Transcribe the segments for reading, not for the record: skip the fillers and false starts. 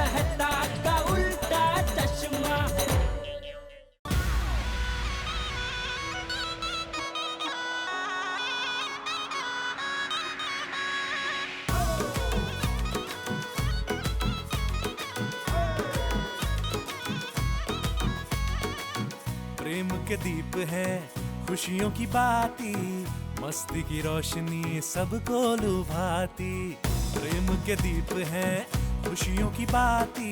कहता का उल्टा चश्मा। प्रेम के दीप है खुशियों की बाती, मस्ती की रोशनी सबको लुभाती। प्रेम के दीप है खुशियों की बाती,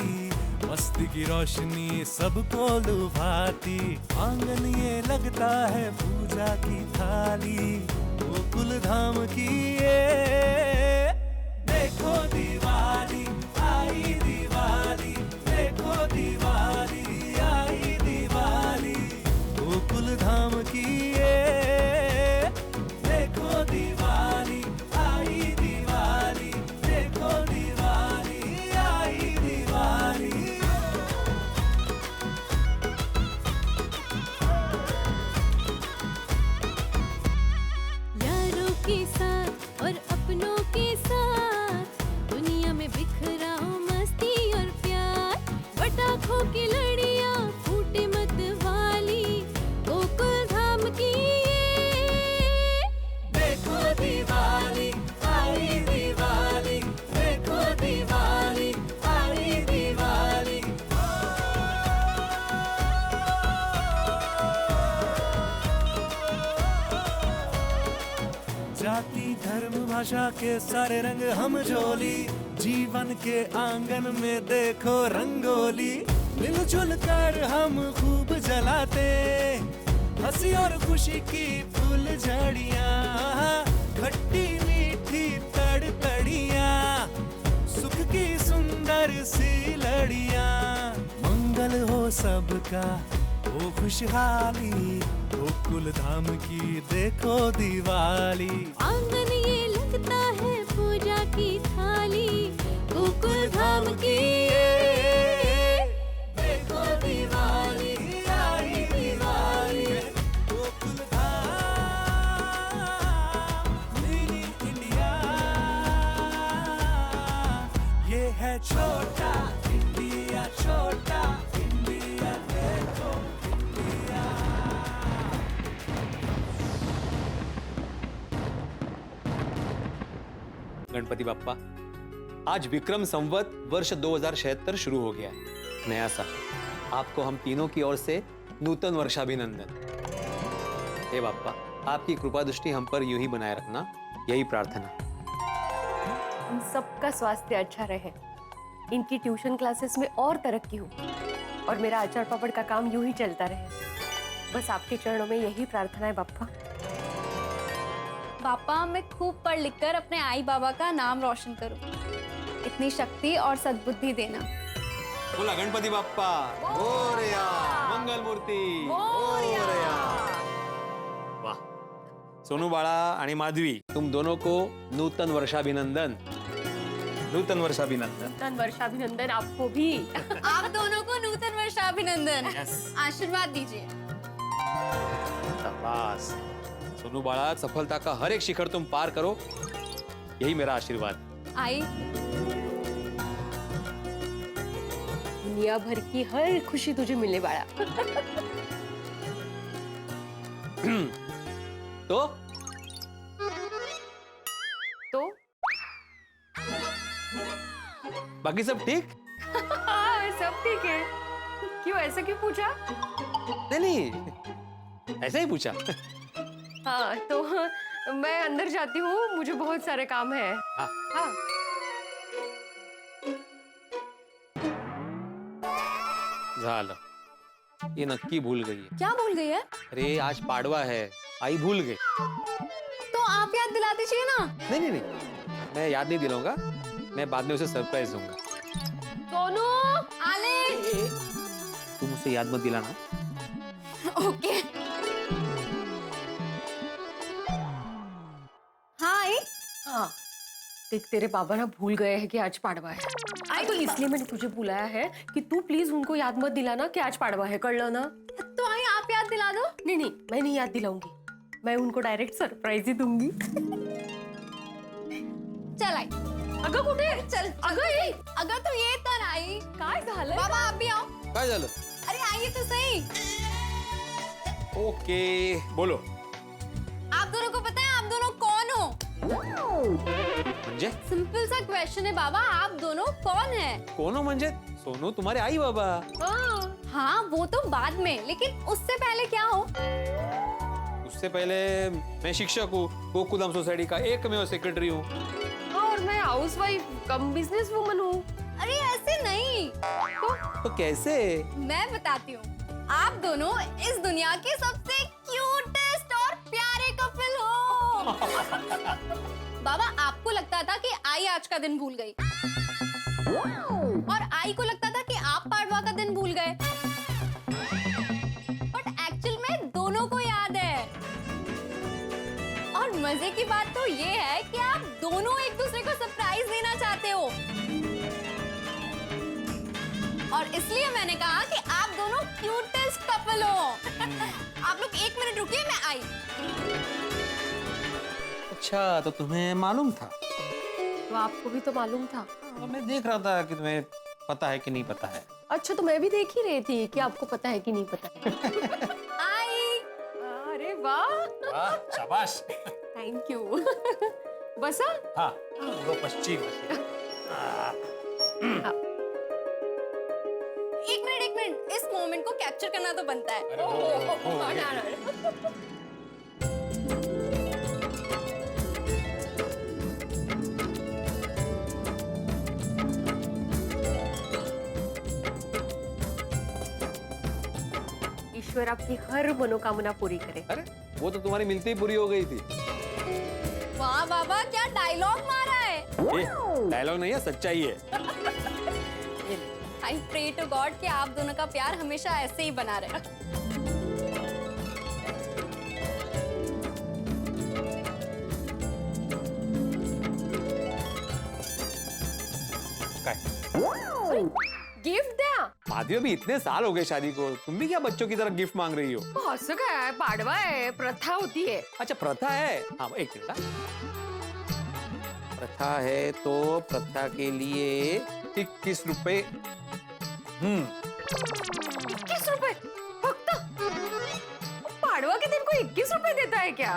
मस्ती की रोशनी सबको लुभाती। आंगन ये लगता है पूजा की थाली, गोकुल धाम की ये देखो दिवाली आई दिवाली, देखो दिवाली आई दिवाली, गोकुल धाम की ये देखो दिवाली आई दिवाली, देखो दिवाली आई दिवाली। यारों के साथ और अपनों के साथ दुनिया में बिखरा मस्ती और प्यार, पटाखों की लड़ियां फूटे मत वाली, गोकुल धाम की ये देखो दिवाली आई दिवाली, देखो दिवाली आई दिवाली। जाति धर्म भाषा के सारे रंग हम झोली, जीवन के आंगन में देखो रंगोली। मिलजुल कर हम खूब जलाते हंसी और खुशी की फूल झड़ियाँ, खट्टी मीठी तड़तड़ियाँ, सुख की सुंदर सी लड़ियाँ। मंगल हो सबका हो खुशहाली, गोकुल धाम की देखो दिवाली। आंगन ये लगता है पूजा की थाली, गोकुल धाम की ये देखो दिवाली आई दिवाली, गोकुल धाम मिनी इंडिया, ये है छोटा इंडिया, छोटा इंडिया, देखो इंडिया। गणपति बाप्पा, आज विक्रम संवत वर्ष 2076 शुरू हो गया है, नया साल। आपको हम तीनों की ओर से नूतन वर्षाभिनंदन। हे बाप्पा, आपकी कृपा दृष्टि हम पर यूं ही बनाए रखना, यही प्रार्थना। हम सबका स्वास्थ्य अच्छा रहे, इनकी ट्यूशन क्लासेस में और तरक्की हो, और मेरा अचार पापड़ का काम यूं ही चलता रहे। बस आपके चरणों में यही प्रार्थना है बाप्पा। पापा, मैं खूब पढ़ लिख कर अपने आई बाबा का नाम रोशन करूं, इतनी शक्ति और सद्बुद्धि देना। बोला गणपति बाप्पा मोरया, मंगल मूर्ति मोरया। वाह, सोनू बाळा आणि माधवी, तुम दोनों को नूतन वर्षाभिनंदन, नूतन वर्षाभिनंदन। नूतन वर्षाभिनंदन आपको भी। आप दोनों को नूतन वर्षाभिनंदन। आशीर्वाद दीजिए। शाबाश सोनू बाळा, सफलता का हर एक शिखर तुम पार करो, यही मेरा आशीर्वाद। आई, दुनिया भर की हर खुशी तुझे मिले बाळा। तो बाकी सब ठीक? हाँ, सब ठीक है। क्यों, ऐसा क्यों पूछा? नहीं, ऐसा ही पूछा। हाँ, तो मैं अंदर जाती हूँ, मुझे बहुत सारे काम है। हाँ। हाँ। झालं, ये नक्की भूल गई है। क्या भूल गई है? अरे आज पाडवा है, आई भूल गई। तो आप याद दिला दीजिए ना। नहीं नहीं नहीं, मैं याद नहीं दिलाऊंगा, मैं बाद में उसे सरप्राइज दूंगा। सोनू, आले। तुम उसे याद मत दिलाना। ओके। हाय। हाँ, देख तेरे बाबा ना भूल गए हैं कि आज पाड़वा है। आई तो इसलिए मैंने तुझे बुलाया है कि तू प्लीज उनको याद मत दिलाना कि आज पाड़वा है, कर लो ना। तो आई आप याद दिला दो। नहीं नहीं, मैं नहीं याद दिलाऊंगी, मैं उनको डायरेक्ट सरप्राइज ही दूंगी। चल आई। अगं कुठे? चल अगं ये अगं तू ये तर आई। काय झालं? अरे आइए तो सही। ओके बोलो. आप दोनों को पता है आप दोनों कौन हो? म्हणजे सिंपल सा क्वेश्चन है बाबा, आप दोनों कौन है? कोण हो म्हणजे? सोनू तुम्हारे आई बाबा. हाँ वो तो बाद में, लेकिन उससे पहले क्या हो? उससे पहले मैं शिक्षक हूँ, गोकुलम सोसाइटी का एकमेव सेक्रेटरी हूँ. और मैं हाउसवाइफ कम बिजनेस वुमन हूँ। अरे ऐसे नहीं, तो कैसे? मैं बताती हूँ। आप दोनों इस दुनिया के सबसे क्यूटेस्ट और प्यारे कपल हो। बाबा आपको लगता था कि आई आज का दिन भूल गई, और आई को लगता था कि आप पाड़वा का दिन भूल गए, बट एक्चुअल में दोनों को याद है। और मजे की बात तो ये है कि आप दोनों एक दूसरे को सरप्राइज देना चाहते हो, और इसलिए मैंने कहा कि आप दोनों क्यूटेस्ट कपल हो। आप लोग 1 मिनट रुकिए, मैं आई। अच्छा तो तुम्हें मालूम था? तो आपको भी तो मालूम था। मैं देख रहा था कि तुम्हें पता है कि नहीं पता है. अच्छा तो मैं भी देख ही रही थी कि आपको पता है कि नहीं पता है। आई। अरे वाह, वाह शाबाश. Thank you. बसा? हाँ वो पश्चिम. एक मिनट, इस मोमेंट को कैप्चर करना तो बनता है। ईश्वर आपकी हर मनोकामना पूरी करे। अरे वो तो तुम्हारी मिलती ही पूरी हो गई थी. वाह बाबा क्या डायलॉग मारा है। डायलॉग नहीं है, सच्चाई है. आई प्रे टू गॉड कि आप दोनों का प्यार हमेशा ऐसे ही बना रहे। गिफ्ट द्या. माधवी अभी इतने साल हो गए शादी को, तुम भी क्या बच्चों की तरह गिफ्ट मांग रही हो? असं काय, पाडवा आहे, प्रथा होती है। अच्छा प्रथा है. हाँ एक मिनट. प्रथा है तो प्रथा के लिए 21 रुपए. 21 रुपए फक्त? पाडवा के दिन को 21 रुपए देता है क्या?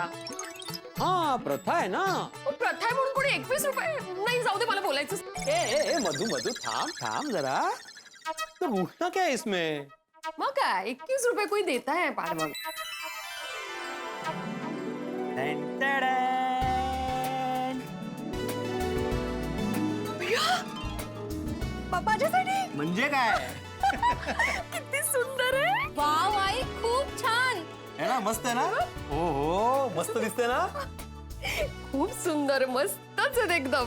हाँ प्रथा है ना. वो प्रथा आहे म्हणून कोणी 21 रुपए? नाही जाऊ दे, मला बोलायचं. ए मधु मधु थाम थाम जरा. तो रूठना क्या है इसमें? मग काय 21 रुपए कोई देता है पाडवा में? माझ्यासाठी म्हणजे काय? किती सुंदर आहे. वाव आई खूप छान. है ना, मस्त है ना. हो मस्त दिसते ना. खूप सुंदर, मस्तच आहे एकदम.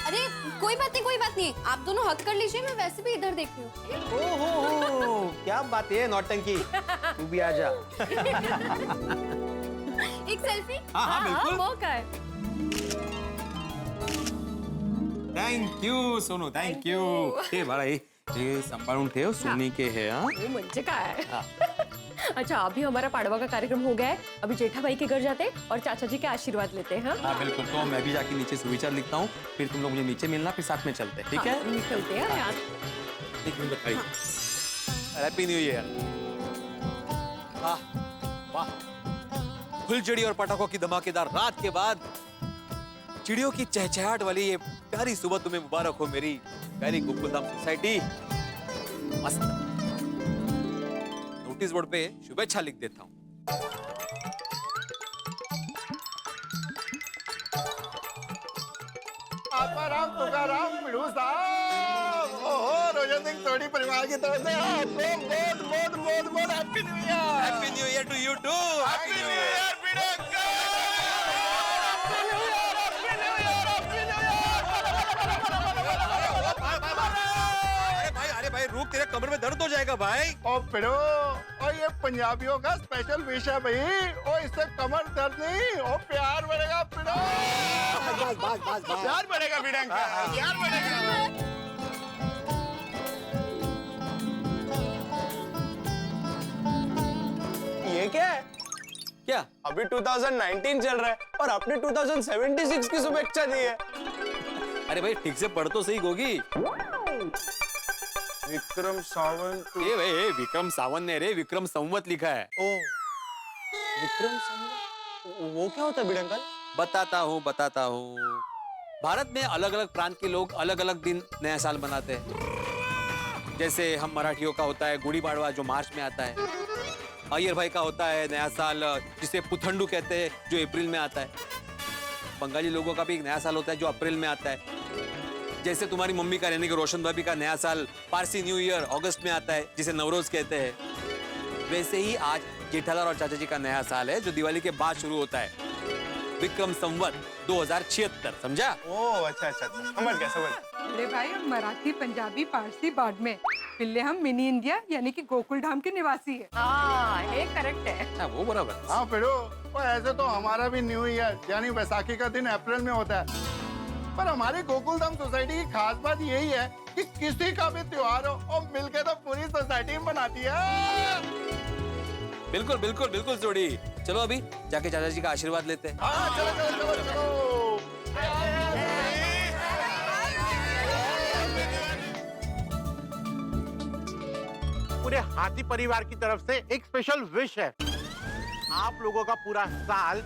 अरे कोई बात नहीं, आप दोनों हक कर लीजिए, मैं वैसे भी इधर देख रही हूँ। ओहो क्या बात है नौटंकी. तू भी आ जा. एक सेल्फी। हाँ बिल्कुल. मग काय. Thank you Sonu, thank you. हे बाळा हे सांभाळून ठेव, सोनी के है. हाँ वो म्हणजे काय. अच्छा अभी हमारा पाड़वा का कार्यक्रम हो गया है, अभी जेठा भाई के घर जाते हैं और चाचा जी के आशीर्वाद लेते हैं. हाँ बिल्कुल. तो मैं भी जाके नीचे सुविचार लिखता हूँ, फिर तुम लोग मुझे नीचे मिलना, फिर साथ में चलते हैं. ठीक है. निकलते हैं यार. एक मिनट बताइए. Happy new year. वाह वाह, फुलझड़ी और पटाखों की धमाकेदार रात के बाद चिड़ियों की चहचहाहट वाली ये प्यारी सुबह तुम्हें मुबारक हो मेरी प्यारी गोकुलधाम सोसाइटी. मस्त. नोटिस बोर्ड पे शुभेच्छा लिख देता हूँ. आत्माराम तुकाराम पिड़ू साहब. ओहो रोशन सिंह सोनी परिवार की तरफ से आपको बहुत happy new year. Happy new year to you too. Happy new year पिड़ंगा. Happy new year, happy new year, happy new year. अरे भाई रुक, तेरे कमर में दर्द हो जाएगा भाई. ओ पिड़ो, और ये पंजाबियों का स्पेशल विश है भाई. ओ इससे कमर दर्द नहीं, ओ प्यार बढ़ेगा पिड़ो. प्यार बढ़ेगा पिड़ंगा, प्यार बढ़ेगा. ये क्या है? क्या? अभी 2019 चल रहा है और आपने 2076 की शुभेच्छा दी है. अरे भाई ठीक से पढ़ तो सही गोगी. विक्रम सावंत। ए विक्रम सावंत ने रे, विक्रम संवत लिखा है। ओ, विक्रम सावंत वो क्या होता है बिडंकल? बताता हूँ। भारत में अलग अलग प्रांत के लोग अलग अलग दिन नया साल मनाते हैं। जैसे हम मराठियों का होता है गुड़ी पाड़वा, जो मार्च में आता है। अय्यर भाई का होता है नया साल, जिसे पुथंडू कहते हैं, जो अप्रैल में आता है। बंगाली लोगों का भी एक नया साल होता है जो अप्रैल में आता है। जैसे तुम्हारी मम्मी का यानी कि रोशन भाभी का नया साल पारसी न्यू ईयर अगस्त में आता है, जिसे नवरोज कहते हैं। वैसे ही आज जेठालाल और चाचा जी का नया साल है, जो दिवाली के बाद शुरू होता है। विक्रम संवत 2076, समझा? ओ अच्छा, समझ गया। अरे भाई, हम मराठी, पंजाबी, पारसी बाद में, पिल्ले हम मिनी इंडिया यानी कि गोकुल धाम के निवासी है। हाँ, ये करेक्ट है। अच्छा, वो बराबर। हाँ फिर ऐसे तो हमारा भी न्यू ईयर यानी बैसाखी का दिन अप्रैल में होता है, पर हमारी गोकुलधाम सोसाइटी की खास बात यही है कि किसी का भी त्योहार हो और मिलके तो पूरी सोसाइटी में मनाती है। बिल्कुल जोड़ी। चलो अभी जाके चाचा जी का आशीर्वाद लेते हैं। हाँ, चलो। पूरे हाथी परिवार की तरफ से एक स्पेशल विश है। आप लोगों का पूरा साल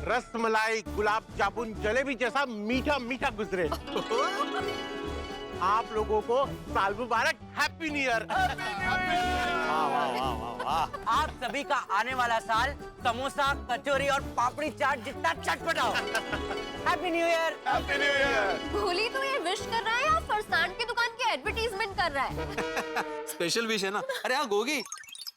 रसमलाई, गुलाब जामुन, जलेबी जैसा मीठा मीठा गुजरे। आप लोगों को साल मुबारक, हैप्पी न्यू ईयर। आप सभी का आने वाला साल समोसा, कचौरी और पापड़ी चाट जितना चटपटा हो। Happy new year. Happy new year. भोली तो ये विश कर रहा है या फरसान की दुकान की एडवर्टीजमेंट कर रहा है? स्पेशल विश है ना। अरे हाँ गोगी,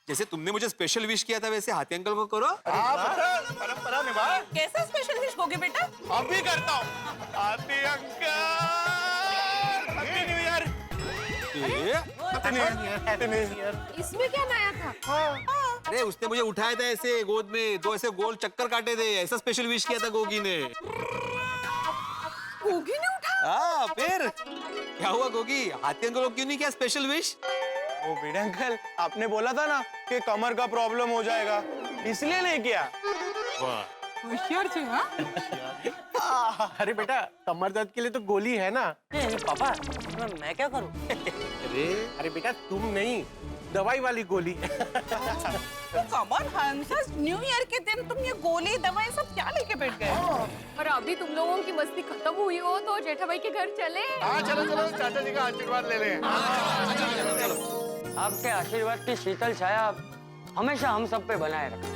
जैसे तुमने मुझे स्पेशल विश किया था वैसे हाथी अंकल को करो। परंपरा निभा। कैसा स्पेशल विश होगे बेटा? अभी करता हूँ। हाथी अंकल, हैप्पी न्यू ईयर। इसमें क्या नया था? अरे उसने मुझे उठाया था ऐसे गोद में, दो ऐसे गोल चक्कर काटे थे, ऐसा स्पेशल विश किया था गोगी ने। गोगी ने उठा? हाँ फिर क्या हुआ गोगी, हाथी अंकल को क्यों नहीं किया स्पेशल विश? वो बिड अंकल, आपने बोला था ना कि कमर का प्रॉब्लम हो जाएगा, इसलिए नहीं किया। होशियार छे, हाँ? अरे बेटा, कमर दर्द के लिए तो गोली है ना। पापा, मैं क्या करूं? अरे बेटा, तुम नहीं, दवाई वाली गोली। कमर हंसस, न्यू ईयर के दिन तुम ये गोली दवाई सब क्या लेके बैठ गए? और अभी तुम लोगों की मस्ती खत्म हुई हो तो जेठा भाई के घर चले। हाँ चलो, चाचा जी का आशीर्वाद ले लें। आपके आशीर्वाद की शीतल छाया हमेशा हम सब पे बनाए रखा।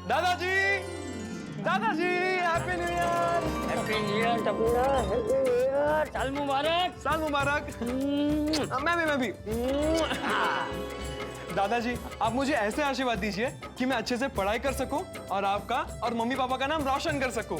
दादाजी, happy new year. Happy new year टपुरा, हैप्पी न्यू ईयर, साल मुबारक। साल मुबारक। मैं भी। दादाजी, आप मुझे ऐसे आशीर्वाद दीजिए कि मैं अच्छे से पढ़ाई कर सकूं और आपका और मम्मी पापा का नाम रोशन कर सकूं।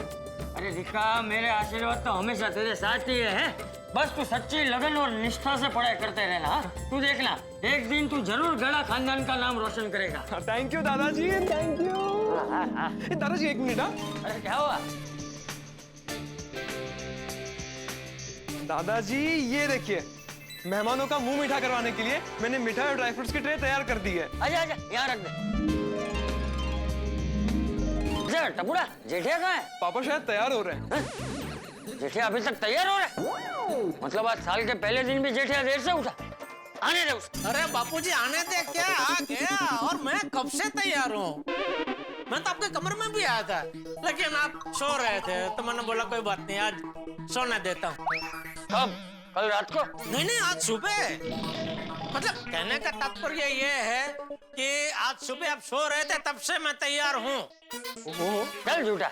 अरे रिका, मेरे आशीर्वाद तो हमेशा तेरे साथ ही है। बस तू सच्ची लगन और निष्ठा से पढ़ाई करते रहना। तू देखना, एक दिन तू जरूर गड़ा खानदान का नाम रोशन करेगा। थैंक यू दादाजी, थैंक यू। दादाजी एक मिनट। अरे क्या हुआ? दादाजी ये देखिए, मेहमानों का मुंह मीठा करवाने के लिए मैंने मिठाई और ड्राई फ्रूट्स की ट्रे तैयार कर दी है। आजा यहाँ रख दे। टपुरा, जेठिया कहाँ है? पापा शायद तैयार हो रहे हैं। जेठिया अभी तक तैयार हो रहा है? मतलब आज साल के पहले दिन भी जेठिया देर से उठा? आने दे उसे। अरे बापूजी, आने दे। क्या आ गया? और मैं कब से तैयार हूँ। मैं तो आपके कमरे में भी आया था, लेकिन आप सो रहे थे तो मैंने बोला कोई बात नहीं, आज सोने देता हूँ। कब? कल रात को? नहीं, आज सुबह। मतलब कहने का तात्पर्य ये है कि आज सुबह आप सो रहे थे, तब से मैं तैयार हूँ। चल झूठा।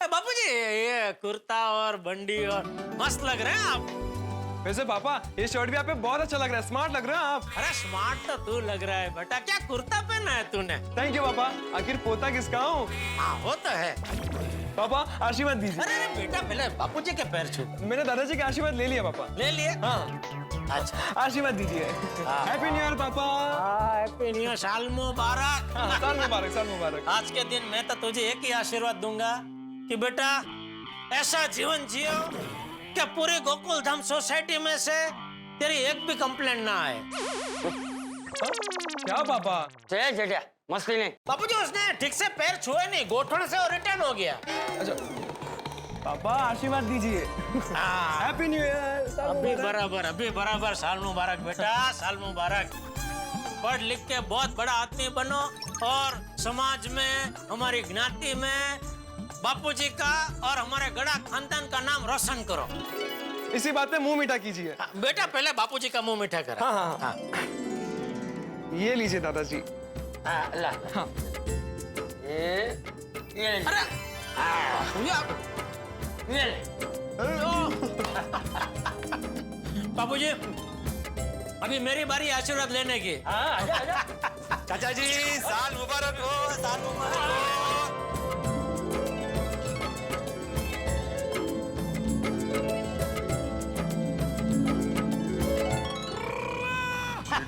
बापूजी, ये कुर्ता और बंडी और मस्त लग रहे हैं आप। वैसे पापा, ये शर्ट भी आप पे बहुत अच्छा लग रहा है, स्मार्ट लग रहा है आप। अरे स्मार्ट तो तू लग रहा है बेटा। क्या कुर्ता पहना है तूने? थैंक यू पापा। आखिर पोता किसका हूँ? हाँ, वो तो है। पापा आशीर्वाद दीजिए। अरे बेटा, पहले बापूजी के पैर छू। मैंने दादाजी का आशीर्वाद ले लिया पापा। ले लिए? हाँ। अच्छा, आशीर्वाद दीजिए। हैप्पी न्यू ईयर पापा। हैप्पी न्यू ईयर, साल मुबारक। हाँ, साल मुबारक, साल मुबारक। आज के दिन मैं तो तुझे एक ही आशीर्वाद दूंगा कि बेटा ऐसा जीवन जियो कि पूरे गोकुल धाम सोसाइटी में से तेरी एक भी कंप्लेंट ना आए। क्या पापा? जय जेठिया, मस्ती नहीं। बापूजी, उसने ठीक से पैर छुए नहीं, घुटने से और रिटर्न हो गया। अच्छा पापा आशीर्वाद दीजिए। Happy new year. अभी बराबर साल मुबारक बेटा, साल मुबारक। पढ़ लिख के बहुत बड़ा आदमी बनो और समाज में, हमारी ज्ञाति में बापूजी का और हमारे गड़ा खानदान का नाम रोशन करो। इसी बात पे मुंह मीठा कीजिए। बेटा पहले बापूजी का मुंह मीठा करा। हाँ। ये लीजिए दादाजी। ला हाँ। ये अरे ये ले। बापूजी अभी मेरी बारी आशीर्वाद लेने की। हाँ, आजा, आजा। चाचा जी साल मुबारक हो, साल मुबारक हो।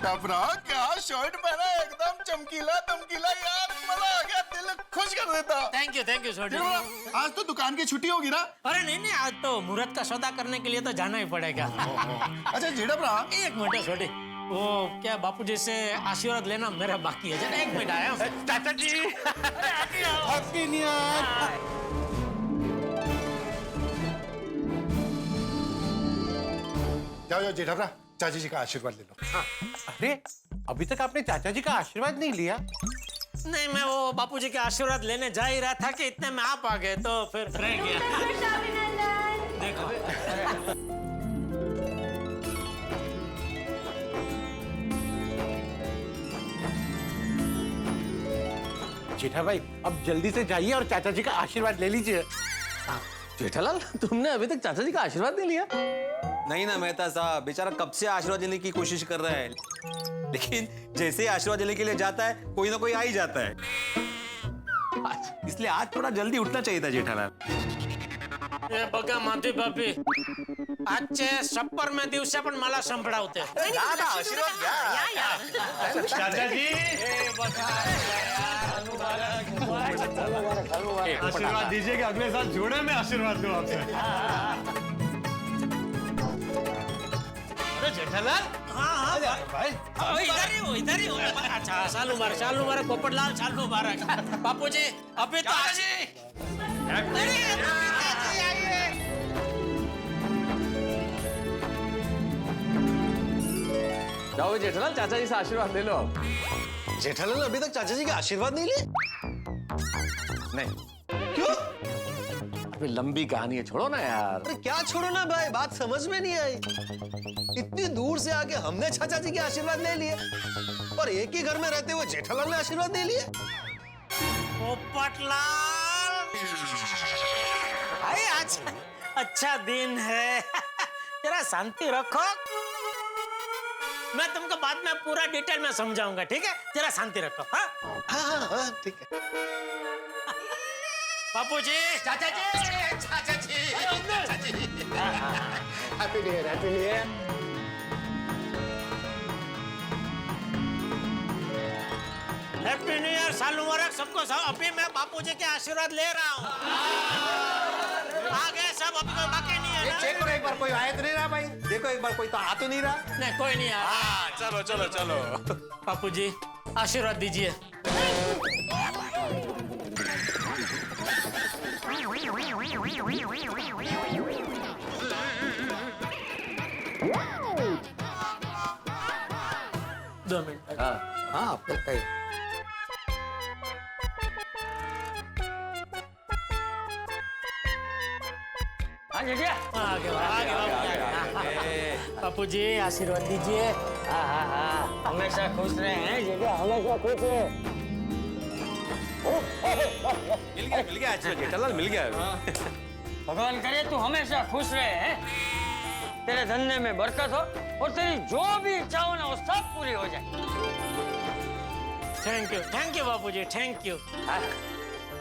टपरा क्या शर्ट पहना है, एकदम चमकीला दमकीला यार, मजा आ गया, दिल खुश कर देता। थैंक यू छोटे। आज तो दुकान की छुट्टी होगी ना? अरे नहीं आज तो मुहूर्त का सौदा करने के लिए तो जाना ही पड़ेगा। अच्छा जेड़ा भरा, एक मिनट छोटे, वो क्या बापूजी से आशीर्वाद लेना मेरा बाकी है। जरा एक मिनट आया हूं। चाचा जी हैप्पी न्यू ईयर। जाओ जेठा भरा, चाची जी का आशीर्वाद ले लो। अरे अभी तक आपने चाचा जी का आशीर्वाद नहीं लिया? नहीं मैं वो बापूजी के आशीर्वाद लेने जा ही रहा था कि इतने में आप आ गए तो फिर रह गया। देखो जेठा भाई अब जल्दी से जाइए और चाचा जी का आशीर्वाद ले लीजिए। जेठालाल तुमने अभी तक चाचा जी का आशीर्वाद नहीं लिया? नहीं ना मेहता साहब, बेचारा कब से आशीर्वाद लेने की कोशिश कर रहा है, लेकिन जैसे ही आशीर्वाद लेने के लिए जाता है कोई ना कोई आ ही जाता है। इसलिए आज थोड़ा जल्दी उठना चाहिए था जेठालाल। हे बघा माती बापी, आजचे सप्पर दिवसा पण मला संपडावते। चाचा जी आशीर्वाद दीजिए कि अगले साल जोड़े में आशीर्वाद दूं आपसे। अरे जेठालाल, हाँ भाई इधर ही हो। अच्छा साल मुबारक पोपटलाल, साल मुबारक। बापूजी अभी तो जाओ जेठालाल चाचा जी से आशीर्वाद ले लो। जेठालाल ने अभी तक चाचा जी का आशीर्वाद नहीं लिए? नहीं क्यों? अभी लंबी कहानी है, छोड़ो ना यार। अरे क्या छोड़ो ना भाई, बात समझ में नहीं आई। इतनी दूर से आके हमने चाचा जी के आशीर्वाद ले लिए और एक ही घर में रहते हुए जेठालाल ने आशीर्वाद ले लिए। पोपटलाल भाई आज अच्छा दिन है, जरा शांति रखो। मैं तुमको बाद में पूरा डिटेल में समझाऊंगा, ठीक है? जरा शांति रखो। हाँ ठीक है। बापूजी, चाचा जी happy new year, happy new year. Happy new year, साल मुबारक सबको। सब अभी मैं बापूजी के आशीर्वाद ले रहा हूँ। आ गए सब, अभी कोई बाकी नहीं है ना? चेक करो एक बार, कोई आया तो नहीं रहा भाई? देखो एक बार, कोई तो आ तो नहीं रहा। नहीं कोई नहीं आया। चलो चलो चलो। बापूजी आशीर्वाद दीजिए। दो मिनट। हाँ आपका कहीं। हाँ जेठिया। आगे बापूजी आशीर्वाद दीजिए। हाँ हमेशा खुश रहे हैं जेठिया, हमेशा खुश रहे। मिल गया अच्छा जेठालाल, मिल गया। भगवान करे तू हमेशा खुश रहे हैं, तेरे धंधे में बरकत हो और तेरी जो भी इच्छा हो ना वो सब पूरी हो जाए। Thank you Bapuji, thank you.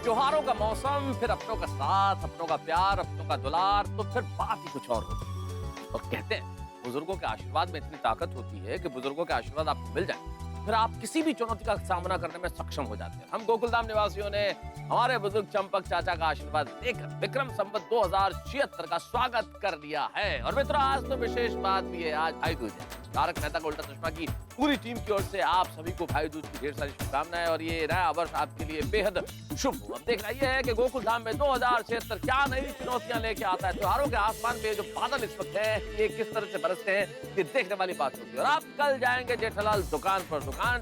त्योहारों का मौसम, फिर अपनों का साथ, अपनों का प्यार, अपनों का दुलार, तो फिर बात ही कुछ और होती है। और कहते हैं बुजुर्गों के आशीर्वाद में इतनी ताकत होती है कि बुजुर्गों के आशीर्वाद आपको मिल जाए फिर आप किसी भी चुनौती का सामना करने में सक्षम हो जाते हैं। हम गोकुलधाम निवासियों ने हमारे बुजुर्ग चंपक चाचा का आशीर्वाद लेकर विक्रम संवत 2076 का स्वागत कर लिया है। और मित्रों, आज तो विशेष बात भी है, आज भाई दूज है। तारक मेहता का उल्टा चश्मा की पूरी टीम की ओर से आप सभी को भाई दूज की ढेर सारी शुभकामनाएं और ये नया वर्ष आपके लिए बेहद शुभ हो। अब देखना ये है कि गोकुलधाम में 2076 क्या नई चुनौतियां लेके आता है। त्योहारों के आसमान पे जो बादल इस वक्त है ये किस तरह से बरसते हैं, ये देखने वाली बात होगी। और आप कल जाएंगे जेठालाल दुकान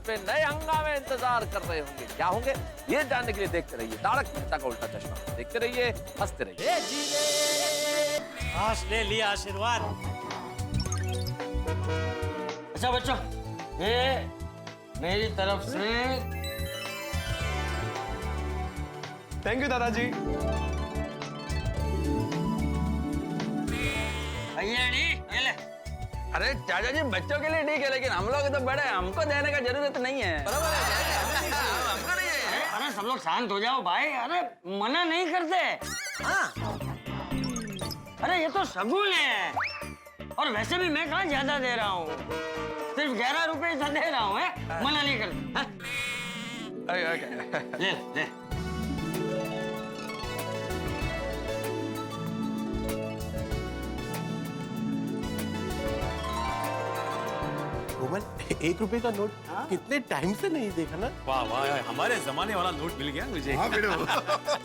पे नए हंगामे इंतजार कर रहे होंगे। क्या होंगे ये जानने के लिए देखते रहिए तारक मेहता का उल्टा चश्मा। देखते रहिए, हंसते रहिए। आज ले लिया आशीर्वाद। अच्छा बच्चों, ये मेरी तरफ से थैंक यू दादाजी। ये ले। अरे चाचा जी, बच्चों के लिए ठीक है, लेकिन हम लोग तो बड़े, हमको देने का जरूरत नहीं है। बराबर है, हमको नहीं है। अरे सब लोग शांत हो जाओ भाई, अरे मना नहीं करते। हाँ। अरे ये तो शगुन है, और वैसे भी मैं कहाँ ज्यादा दे रहा हूँ, सिर्फ 11 रुपए दे रहा हूँ, मना नहीं करते। ले ले। कोमल, 1 रुपए का नोट कितने टाइम से नहीं देखा ना। वाह वाह, हमारे जमाने वाला नोट मिल गया मुझे। हाँ बेटो।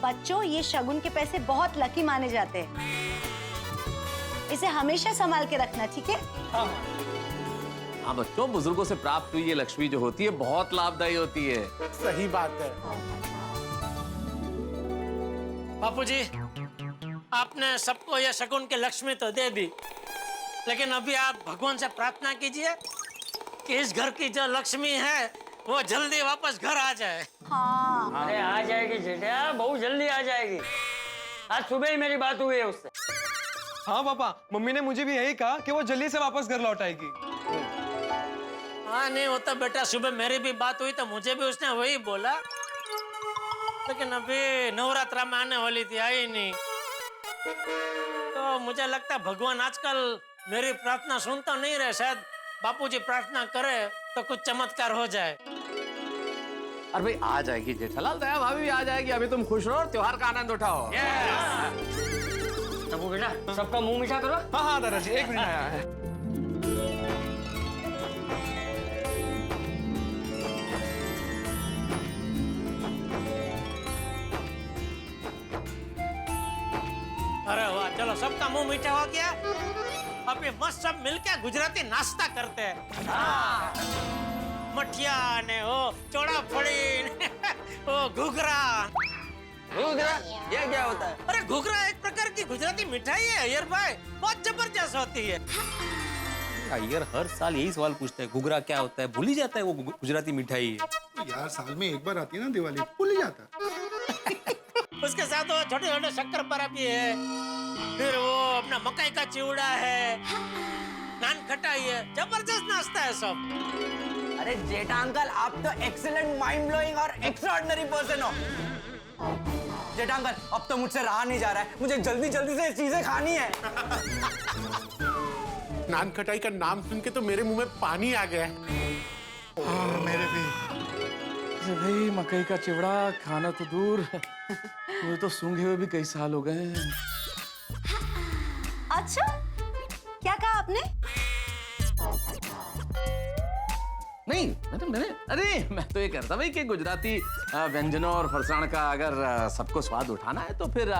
बच्चों, ये शगुन के पैसे बहुत लकी माने जाते हैं। इसे हमेशा संभाल के रखना, ठीक है? हाँ बच्चों, बुजुर्गों से प्राप्त हुई ये लक्ष्मी जो होती है बहुत लाभदायी होती है। सही बात है। बापूजी, आपने सबको ये शगुन के लक्ष्मी तो दे दी, लेकिन अभी आप भगवान से प्रार्थना कीजिए कि इस घर की जो लक्ष्मी है वो जल्दी वापस घर आ जाए। हाँ। अरे आ जाएगी जेठा, बहुत जल्दी आ जाएगी। आज सुबह ही मेरी बात हुई है उससे। हाँ पापा, मम्मी ने मुझे भी यही कहा कि वो जल्दी से वापस घर लौट आएगी। हाँ नहीं होता बेटा, सुबह मेरी भी बात हुई तो मुझे भी उसने वही बोला, लेकिन अभी नवरात्रा में आने वाली थी, आई नहीं। तो मुझे लगता है भगवान आजकल मेरी प्रार्थना सुनता नहीं रहे, शायद बापूजी प्रार्थना करे तो कुछ चमत्कार हो जाए। अरे भाई आ जाएगी जेठालाल, दया भाभी भी आ जाएगी। अभी तुम खुश रहो और त्योहार का आनंद उठाओ। तबू बेटा, सबका मुंह मीठा करो। हाँ हाँ दादाजी, 1 मिनट आया है। अरे वाह, चलो सबका मुंह मीठा हो गया। अभी मस्त सब मिलके गुजराती नाश्ता करते हैं। मठिया ने वो चौड़ा फड़ी वो घुघरा। घुघरा? ये क्या होता है? अरे घुघरा एक प्रकार की गुजराती मिठाई है अय्यर भाई, बहुत जबरदस्त होती है। अय्यर हर साल यही सवाल पूछते हैं, घुघरा क्या होता है, भूल ही जाता है वो गुजराती मिठाई है। यार साल में एक बार आती है ना दिवाली, भूल ही जाता है। उसके साथ वो छोटे छोटे शक्करपारा भी है, फिर वो अपना मकई का चिवड़ा है, नान खटाई है, जबरदस्त नाश्ता है सब। अरे जेठा अंकल, आप तो एक्सीलेंट, माइंड ब्लोइंग और एक्स्ट्राऑर्डिनरी पर्सन हो। जेठा अंकल, अब तो मुझसे रहा नहीं जा रहा है, मुझे जल्दी जल्दी से चीजें खानी है। नान खटाई का नाम सुन के तो मेरे मुंह में पानी आ गया। हाँ मेरे भी। अरे भाई, मकई का चिवड़ा खाना तो दूर, मुझे तो सूंघे हुए भी कई साल हो गए हैं। अच्छा, क्या कहा आपने? नहीं, अरे मैं तो ये कहता भाई कि गुजराती व्यंजनों और फरसाण का अगर सबको स्वाद उठाना है तो फिर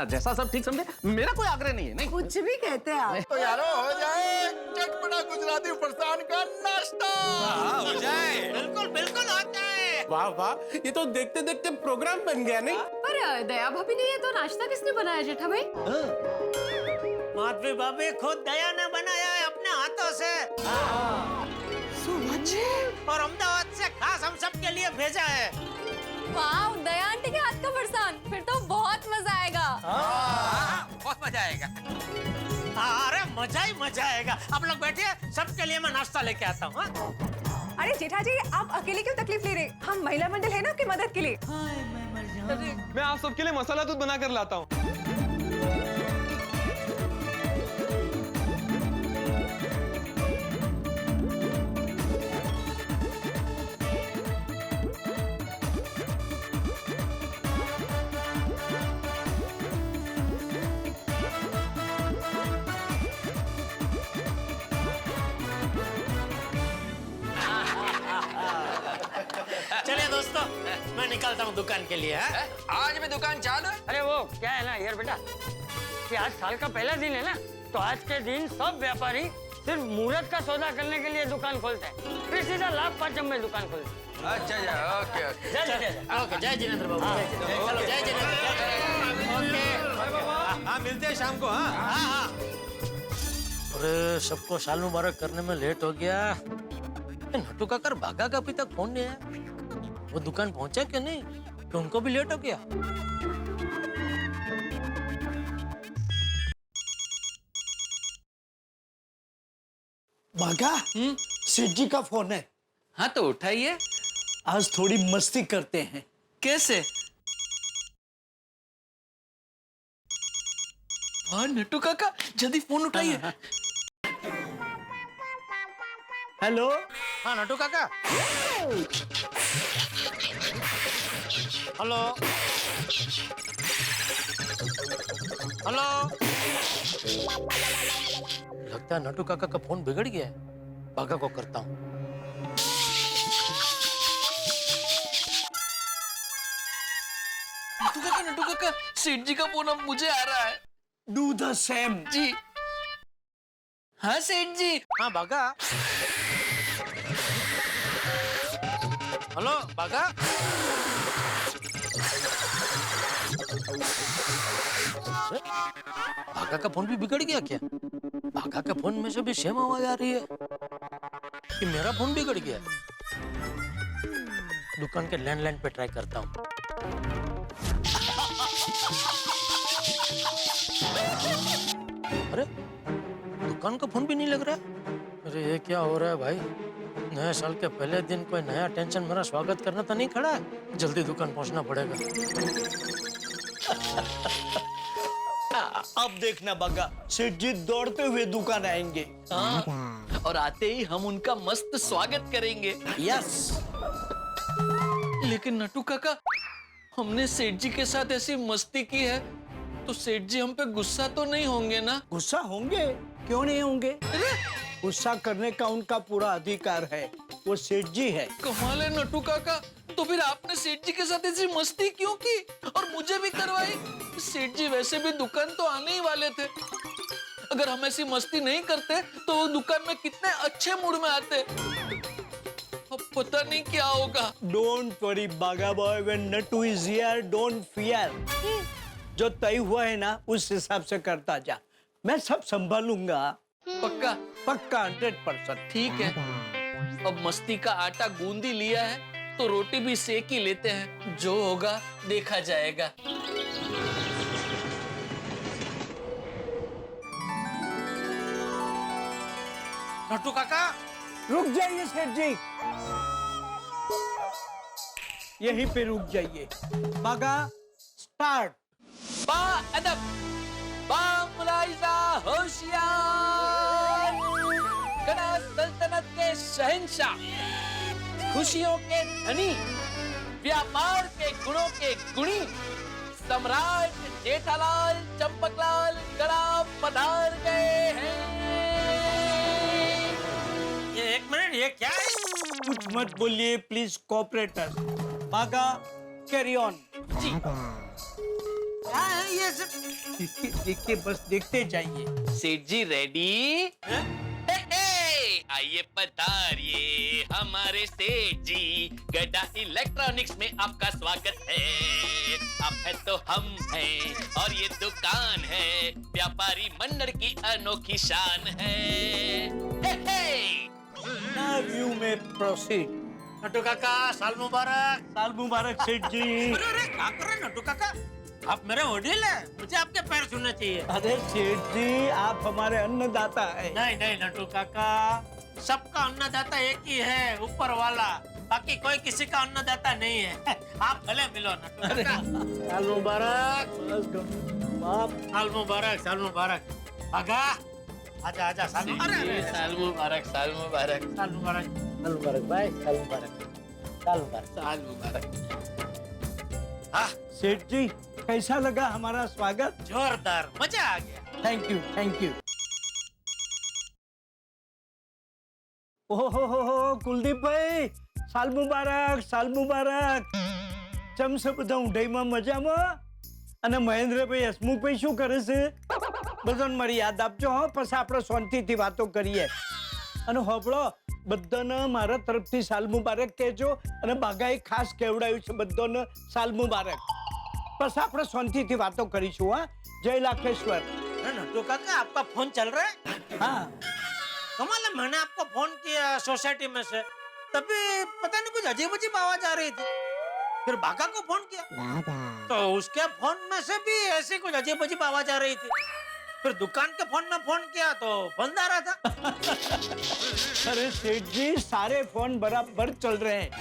जैसा सब ठीक समझे, मेरा कोई आग्रह नहीं है। नहीं, कुछ भी कहते हैं आप। तो यारो हो जाए चटपटा गुजराती फरसान का नाश्ता। हो जाए। बिल्कुल बिल्कुल होता है। वाह वाह, ये तो देखते देखते प्रोग्राम बन गया। नहीं पर दया भाभी ने ये तो नाश्ता किसने बनाया जेठा भाई? माधवी भाभी खुद दया ने बनाया है अपने हाथों से, और अहमदाबाद से खास हम सब के लिए भेजा है। वाह, दया आंटी के हाथ का फरसान, फिर तो बहुत मजा आएगा। बहुत मजा आएगा। अरे मजा ही मजा आएगा। आप लोग बैठिए, सबके लिए मैं नाश्ता लेके आता हूँ। अरे जेठा जी, आप अकेले क्यों तकलीफ ले रहे? हम महिला मंडल है ना आपकी मदद के लिए। मैं आप सबके लिए मसाला दूध बना कर लाता हूँ। निकलता हूँ दुकान के लिए। है? आज भी दुकान चालू है? अरे वो क्या है ना यार बेटा कि आज साल का पहला दिन है ना, तो आज के दिन सब व्यापारी सिर्फ मुहूर्त का सौदा करने के लिए दुकान खोलते हैं, फिर सीधा लाभ पाचम में दुकान खोलते हैं। अच्छा ओके ओके जय जिनेंद्र बाबू। चलो जय जिनेंद्र। ओके हाँ मिलते हैं शाम को। हाँ हाँ हाँ। अरे सबको साल मुबारक करने में लेट हो गया। नट्टू काकर भागा का अभी तक फोन नहीं आया। वो दुकान पहुंचा क्या नहीं? तो उनको भी लेट हो गया। भागा सेठ जी का फोन है। हाँ तो उठाइए, आज थोड़ी मस्ती करते हैं। कैसे? हाँ नट्टू काका जल्दी फोन उठाइए। हेलो। हाँ नट्टू काका। Hello hello. लगता है नट्टू काका का फोन बिगड़ गया है। भागा को करता हूँ। नट्टू काका सेठ जी का फोन अब मुझे आ रहा है। डू द सेम जी। हाँ सेठ जी। हाँ भागा। हेलो भागा। भागा का फोन भी बिगड़ गया क्या? भागा का फोन में से भी सेम आवाज आ रही है कि मेरा फोन बिगड़ गया। दुकान के लैंडलाइन पे ट्राई करता हूँ। अरे दुकान का फोन भी नहीं लग रहा है। अरे ये क्या हो रहा है भाई? नए साल के पहले दिन कोई नया टेंशन मेरा स्वागत करना तो नहीं खड़ा है। जल्दी दुकान पहुंचना पड़ेगा। अब देखना बगा, सेठ जी दौड़ते हुए दुकान आएंगे। हाँ, और आते ही हम उनका मस्त स्वागत करेंगे। यस। लेकिन नट्टू काका हमने सेठ जी के साथ ऐसी मस्ती की है तो सेठ जी हम पे गुस्सा तो नहीं होंगे ना? गुस्सा होंगे, क्यों नहीं होंगे? गुस्सा करने का उनका पूरा अधिकार है, वो सेठ जी है। कमाल है नट्टू काका, तो फिर आपने सेठ जी के साथ ऐसी मस्ती क्यों की और मुझे भी करवाई? सेठ जी वैसे भी दुकान तो आने ही वाले थे। अगर हम ऐसी मस्ती नहीं करते तो वो दुकान में कितने अच्छे मूड में आते। अब पता नहीं क्या होगा। डोंट वरी बागा boy, when Nattu is here don't fear. जो तय हुआ है ना उस हिसाब से करता जा, मैं सब संभालूंगा। पक्का? पक्का 100%। ठीक है, अब मस्ती का आटा गूंद ही लिया है तो रोटी भी सेक ही लेते हैं। जो होगा देखा जाएगा। नट्टू काका रुक जाइए सेठ जी, यहीं पे रुक जाइए। बागा स्टार्ट। बा अदब, बा मुलाहिजा, होशियार, गड़ा सल्तनत के शहंशाह, खुशियों के धनी, व्यापार के गुणों के गुणी, सम्राट जेठालाल चंपकलाल गड़ा पधार गए हैं। ये एक मिनट, ये क्या है? कुछ मत बोलिए प्लीज कोऑपरेटर। बागा कैरी ऑन। जी। क्या है ये सब? देखिए बस देखते जाइए। सेठ जी रेडी? आइए पधारिए हमारे सेठ जी, गड्ढा इलेक्ट्रॉनिक्स में आपका स्वागत है। आप है तो हम हैं और ये दुकान है व्यापारी मंडल की अनोखी शान है। Now you may proceed. Nattu काका साल मुबारक। साल मुबारक सेठ जी। अरे क्या कर रहे हैं नट्टू काका? आप मेरे वडील हैं, मुझे आपके पैर छूने चाहिए। अरे सेठ जी आप हमारे अन्नदाता है। नहीं नहीं नट्टू काका, सबका अन्नदाता एक ही है, ऊपर वाला। बाकी कोई किसी का अन्नदाता नहीं है। आप भले मिलो नट्टू काका। साल मुबारक। साल मुबारक, साल मुबारक। आगा आजा आजा साल मुबारक। साल मुबारक, साल मुबारक, साल मुबारक, साल मुबारक भाई, साल मुबारक, साल मुबारक, साल मुबारक। सेठ जी कैसा लगा हमारा स्वागत? जोरदार, मजा आ गया। Thank you thank you. ओहो कुलदीप भाई, साल मुबारक, साल मुबारक। ચમસે બધા ઊંડાઈમાં મજામાં અને મહેન્દ્રભાઈ હસમુખભાઈ શું કરે છે બધાને મારી યાદ આપજો હો પછી આપણે શાંતિથી વાતો કરીએ અને હોબળો બધાને મારા તરફથી સાલ મુબારક કહેજો અને બાગાએ ખાસ કહેવડાવ્યું છે બધાને સાલ મુબારક બસ આપણે શાંતિથી વાતો કરીશું हाँ जय लाखेश्वर नट्टू काका आपका फोन चल रहा है? हाँ कमाल है, मैंने आपको फोन किया सोसाइटी में से तभी पता नहीं कुछ अजीब अजीब आवाज आ रही थी, फिर बाका को फोन किया तो उसके फोन में से भी ऐसी कुछ अजीब अजीब आवाज आ रही थी, फिर दुकान के फोन में फोन किया तो बंद आ रहा था। अरे सेठ जी सारे फोन बराबर चल रहे हैं।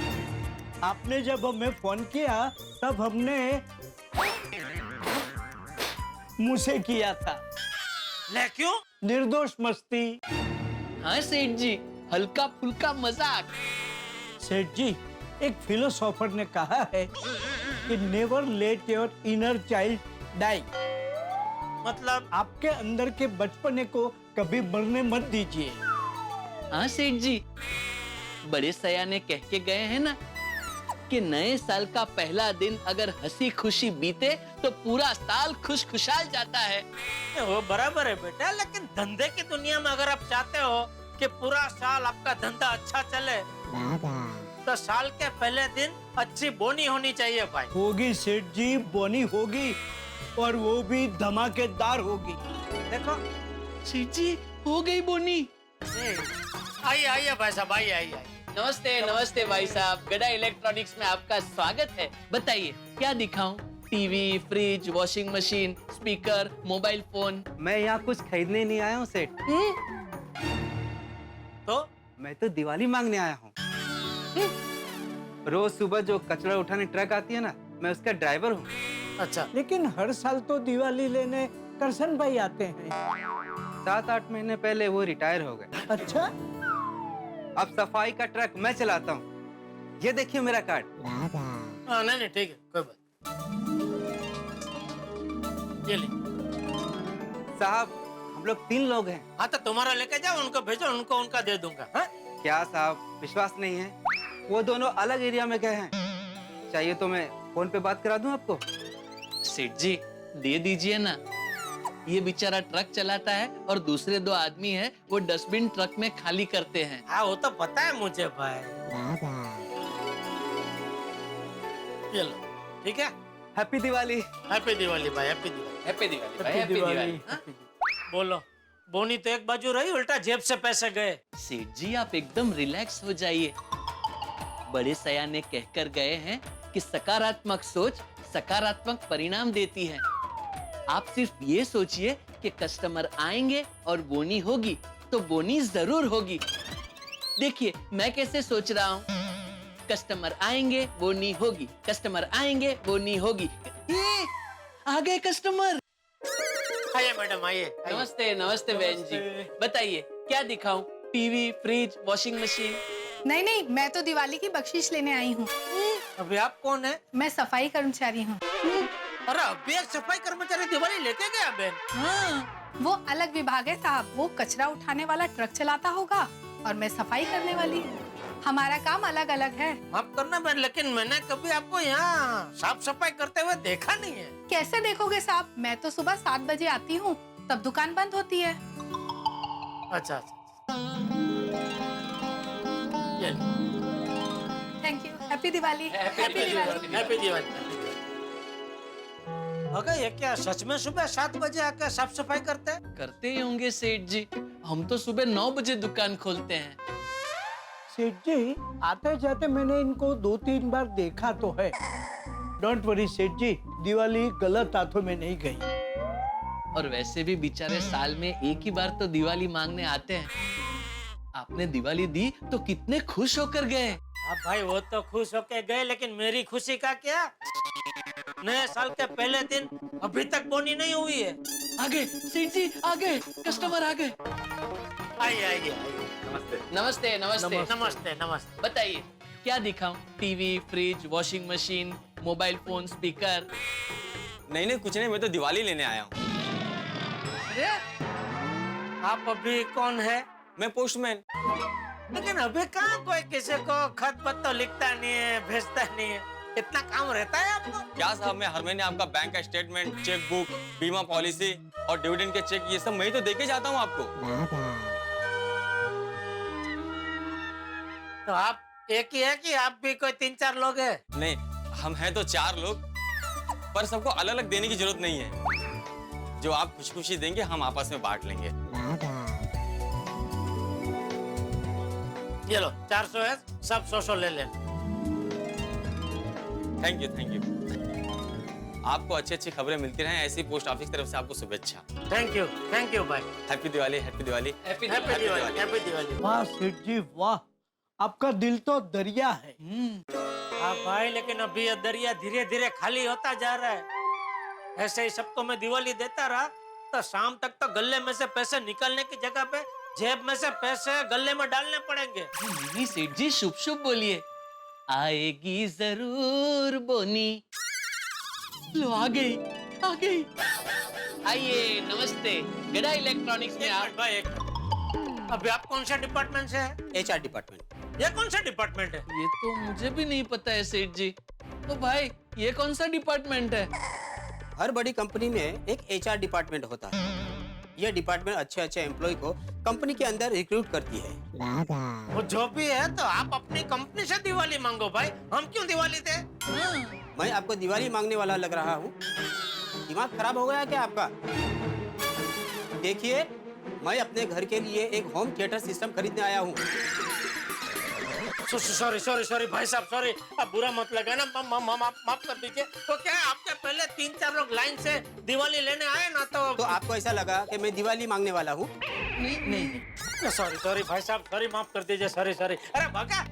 आपने जब हमें फोन किया तब हमने मुझसे किया था। ले क्यों? निर्दोष मस्ती। हाँ सेठ जी, हल्का फुल्का मजाक। सेठ जी एक फिलोसोफर ने कहा है कि never let your inner child die, मतलब आपके अंदर के बचपने को कभी मरने मत दीजिए। हाँ सेठ जी, बड़े सया ने कह के गए हैं ना कि नए साल का पहला दिन अगर हंसी खुशी बीते तो पूरा साल खुश खुशहाल जाता है। वो बराबर है बेटा, लेकिन धंधे की दुनिया में अगर आप चाहते हो कि पूरा साल आपका धंधा अच्छा चले तो साल के पहले दिन अच्छी बोनी होनी चाहिए भाई। होगी सेठ जी, बोनी होगी और वो भी धमाकेदार होगी। देखो सेठ जी हो गई बोनी। आइए आइए भाई साहब, आइए आइए। नमस्ते नमस्ते भाई साहब, गड़ा इलेक्ट्रॉनिक्स में आपका स्वागत है। बताइए क्या दिखाऊं? TV, fridge, washing machine, speaker, mobile phone. मैं यहाँ कुछ खरीदने नहीं आया हूँ सेठ, तो मैं तो दिवाली मांगने आया हूँ। रोज सुबह जो कचरा उठाने ट्रक आती है ना, मैं उसका ड्राइवर हूँ। अच्छा, लेकिन हर साल तो दिवाली लेने करसन भाई आते हैं। 7-8 महीने पहले वो रिटायर हो गए। अच्छा, अब सफाई का ट्रक मैं चलाता हूँ। ये देखिए मेरा कार्ड। हाँ नहीं ठीक है, कोई बात। ये ले साहब हम लोग 3 लोग हैं। हाँ तो तुम्हारा लेके जाओ, उनको भेजो, उनको उनका दे दूंगा। हाँ? क्या साहब विश्वास नहीं है? वो दोनों अलग एरिया में गए हैं। चाहिए तो मैं फोन पे बात करा दूं आपको। सेठ जी दे दीजिए ना, ये बेचारा ट्रक चलाता है और दूसरे 2 आदमी हैं वो डस्टबिन ट्रक में खाली करते हैं। हाँ वो तो पता है मुझे भाई। ये लो, ठीक है। हैप्पी दिवाली। हैप्पी दिवाली भाई, हैप्पी दिवाली। हैप्पी दिवाली भाई, हैप्पी दिवाली। हाँ? बोलो, बोनी तो एक बाजू रही, उल्टा जेब से पैसे गए। सेठ जी आप एकदम रिलैक्स हो जाइए। बड़े सया ने कहकर गए हैं कि सकारात्मक सोच सकारात्मक परिणाम देती है। आप सिर्फ ये सोचिए कि कस्टमर आएंगे और बोनी होगी तो बोनी जरूर होगी। देखिए मैं कैसे सोच रहा हूँ, कस्टमर आएंगे बोनी होगी, कस्टमर आएंगे बोनी होगी। ये आ गए कस्टमर। आइए मैडम, आइए। नमस्ते नमस्ते बहन जी, बताइए क्या दिखाऊं? TV, fridge, washing machine. नहीं नहीं, मैं तो दिवाली की बख्शीश लेने आई हूँ। अभी आप कौन है? मैं सफाई कर्मचारी हूँ। अरे अभी एक सफाई कर्मचारी दिवाली लेके गया बहन। हाँ, वो अलग विभाग है साहब, वो कचरा उठाने वाला ट्रक चलाता होगा और मैं सफाई करने वाली। हमारा काम अलग अलग है। माफ करना बहन, लेकिन मैंने कभी आपको यहाँ साफ सफाई करते हुए देखा नहीं है। कैसे देखोगे साहब, मैं तो सुबह 7 बजे आती हूँ, तब दुकान बंद होती है। अच्छा अच्छा, thank you. Happy Diwali. Happy Diwali. Happy Diwali. अगर ये क्या सच में सुबह 7 बजे आकर साफ सफाई करते हैं? करते ही होंगे सेठ जी, हम तो सुबह 9 बजे दुकान खोलते हैं। सेठ जी आते जाते मैंने इनको 2-3 बार देखा तो है। डोंट वरी सेठ जी, दिवाली गलत हाथों में नहीं गई। और वैसे भी बेचारे साल में एक ही बार तो दिवाली मांगने आते हैं। आपने दिवाली दी तो कितने खुश होकर गए। हाँ भाई वो तो खुश होके गए, लेकिन मेरी खुशी का क्या? नए साल के पहले दिन अभी तक बोनी नहीं हुई है। आगे सेठ जी, आगे कस्टमर आ गए। आइए आइए। नमस्ते नमस्ते नमस्ते नमस्ते। बताइए क्या दिखाऊं? TV, fridge, washing machine, mobile phone, speaker. नहीं कुछ नहीं, मैं तो दिवाली लेने आया हूँ। अरे आप अभी कौन है? मैं पोस्टमैन। लेकिन अभी कहाँ कोई किसी को खत पत तो लिखता नहीं है, भेजता नहीं है। इतना काम रहता है आपको? क्या साहब, मैं हर महीने आपका बैंक का स्टेटमेंट, चेक बुक, बीमा पॉलिसी और डिविडेंड के चेक, ये सब मैं ही तो देके जाता हूँ आपको। तो आप एक ही है कि आप भी कोई 3-4 लोग हैं? नहीं, हम हैं तो 4 लोग, पर सबको अलग अलग देने की जरूरत नहीं है। जो आप खुशी खुशी देंगे हम आपस में बांट लेंगे। ये लो 400 है, सब 100 ले लें। Thank you. आपको अच्छी अच्छी खबरें मिलती रहें, ऐसी पोस्ट ऑफिस की तरफ से आपको शुभेच्छा। थैंक यू भाई। Happy Diwali, happy Diwali. Happy Diwali. वाह सेठ जी वाह, आपका दिल तो दरिया है। हाँ भाई, लेकिन अभी ये दरिया धीरे धीरे खाली होता जा रहा है। ऐसे ही सबको मैं दिवाली देता रहा तो शाम तक तो गले में से पैसे निकलने की जगह पे जेब में से पैसे गले में डालने पड़ेंगे। नहीं सेठ जी, शुभ शुभ बोलिए। आएगी जरूर बोनी। लो आ गई। आइए, नमस्ते। गड़ा इलेक्ट्रॉनिक्स में आप। भाई एक अभी आप कौन सा डिपार्टमेंट से है? HR department. ये कौन सा डिपार्टमेंट है? ये तो मुझे भी नहीं पता है सेठ जी। तो भाई ये कौन सा डिपार्टमेंट है? हर बड़ी कंपनी में एक HR डिपार्टमेंट होता है। यह डिपार्टमेंट अच्छे एम्प्लॉय को कंपनी के अंदर रिक्रूट करती है। वो जो भी है, तो आप अपनी कंपनी से दिवाली मांगो भाई, हम क्यों दिवाली दे? मैं आपको दिवाली मांगने वाला लग रहा हूँ? दिमाग खराब हो गया क्या आपका? देखिए, मैं अपने घर के लिए एक होम थिएटर सिस्टम खरीदने आया हूँ। सॉरी भाई साहब, सॉरी। अब बुरा मत लगाना, माफ कर दीजिए। तो क्या है, आपके पहले 3-4 लोग लाइन से दिवाली लेने आए ना, तो आपको ऐसा लगा कि मैं दिवाली मांगने वाला हूँ? नहीं। सॉरी भाई साहब, सॉरी, माफ कर दीजिए। सॉरी। अरे भगा,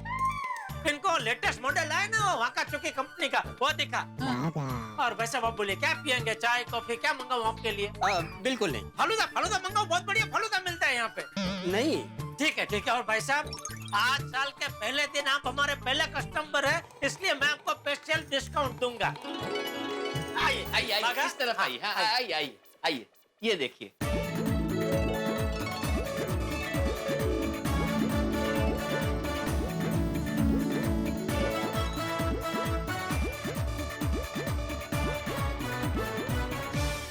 इनको लेटेस्ट मॉडल आया ना वाका चुकी कंपनी का, वो दिखा। और वैसे आप बोलिए, क्या पियेंगे? चाय, कॉफी, क्या मंगाऊं आपके लिए? बिल्कुल नहीं। फालूदा मंगाओ, बहुत बढ़िया फालूदा मिलता है यहाँ पे। नहीं। ठीक है। और भाई साहब, आज साल के पहले दिन आप हमारे पहले कस्टमर है, इसलिए मैं आपको स्पेशल डिस्काउंट दूंगा। आइए, इस तरफ आइए। ये देखिए।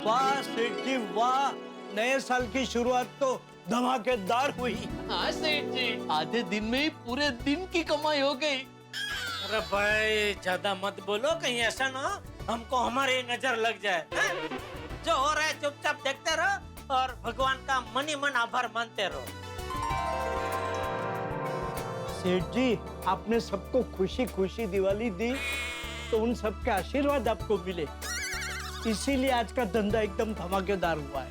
वाह सेठ जी वाह, नए साल की शुरुआत तो धमाकेदार हुई। हाँ सेठ जी, आधे दिन में ही पूरे दिन की कमाई हो गई। अरे भाई ज्यादा मत बोलो, कहीं ऐसा ना हमको हमारी नजर लग जाए। जो हो रहा है चुपचाप देखते रहो और भगवान का मन ही मन आभार मानते रहो। सेठ जी, आपने सबको खुशी खुशी दिवाली दी तो उन सबके आशीर्वाद आपको मिले, इसीलिए आज का धंधा एकदम धमाकेदार हुआ है।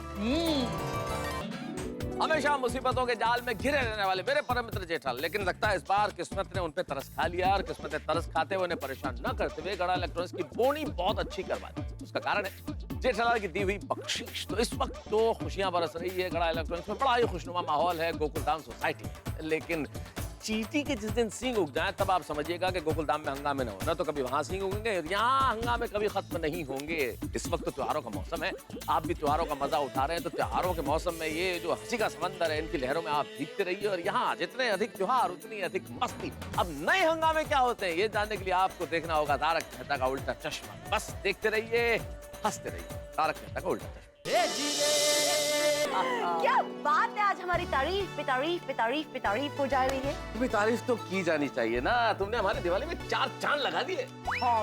हमेशा मुसीबतों के जाल में घिरे रहने वाले मेरे परम मित्र जेठालाल, लेकिन लगता है इस बार किस्मत ने उन पे तरस खा लिया और किस्मत ने तरस खाते हुए उन्हें परेशान न करते हुए गड़ा इलेक्ट्रॉनिक्स की बोनी बहुत अच्छी करवा दी। उसका कारण है जेठालाल की दी हुई बख्शीश। तो इस वक्त तो खुशियां बरस रही है, गड़ा इलेक्ट्रॉनिक्स में बड़ा ही खुशनुमा माहौल है गोकुलधाम सोसाइटी। लेकिन चींटी के जिस दिन सींग उग जाए तब आप समझिएगा कि गोकुलधाम में हंगामे न हो, ना तो कभी वहां सींग उगेंगे, यहाँ हंगामे कभी खत्म नहीं होंगे। इस वक्त तो त्योहारों का मौसम है, आप भी त्योहारों का मजा उठा रहे हैं, तो त्योहारों के मौसम में ये जो हंसी का समंदर है, इनकी लहरों में आप भीगते रहिए। और यहाँ जितने अधिक त्योहार उतनी अधिक मस्ती। अब नए हंगामे क्या होते हैं, ये जानने के लिए आपको देखना होगा तारक मेहता का उल्टा चश्मा। बस देखते रहिए, हंसते रहिए। तारक मेहता का उल्टा चश्मा। क्या बात है, आज हमारी तारीफ पे तारीफ हो जा रही है। तुम्हें तारीफ तो की जानी चाहिए ना, तुमने हमारे दिवाली में 4 चांद लगा दिए।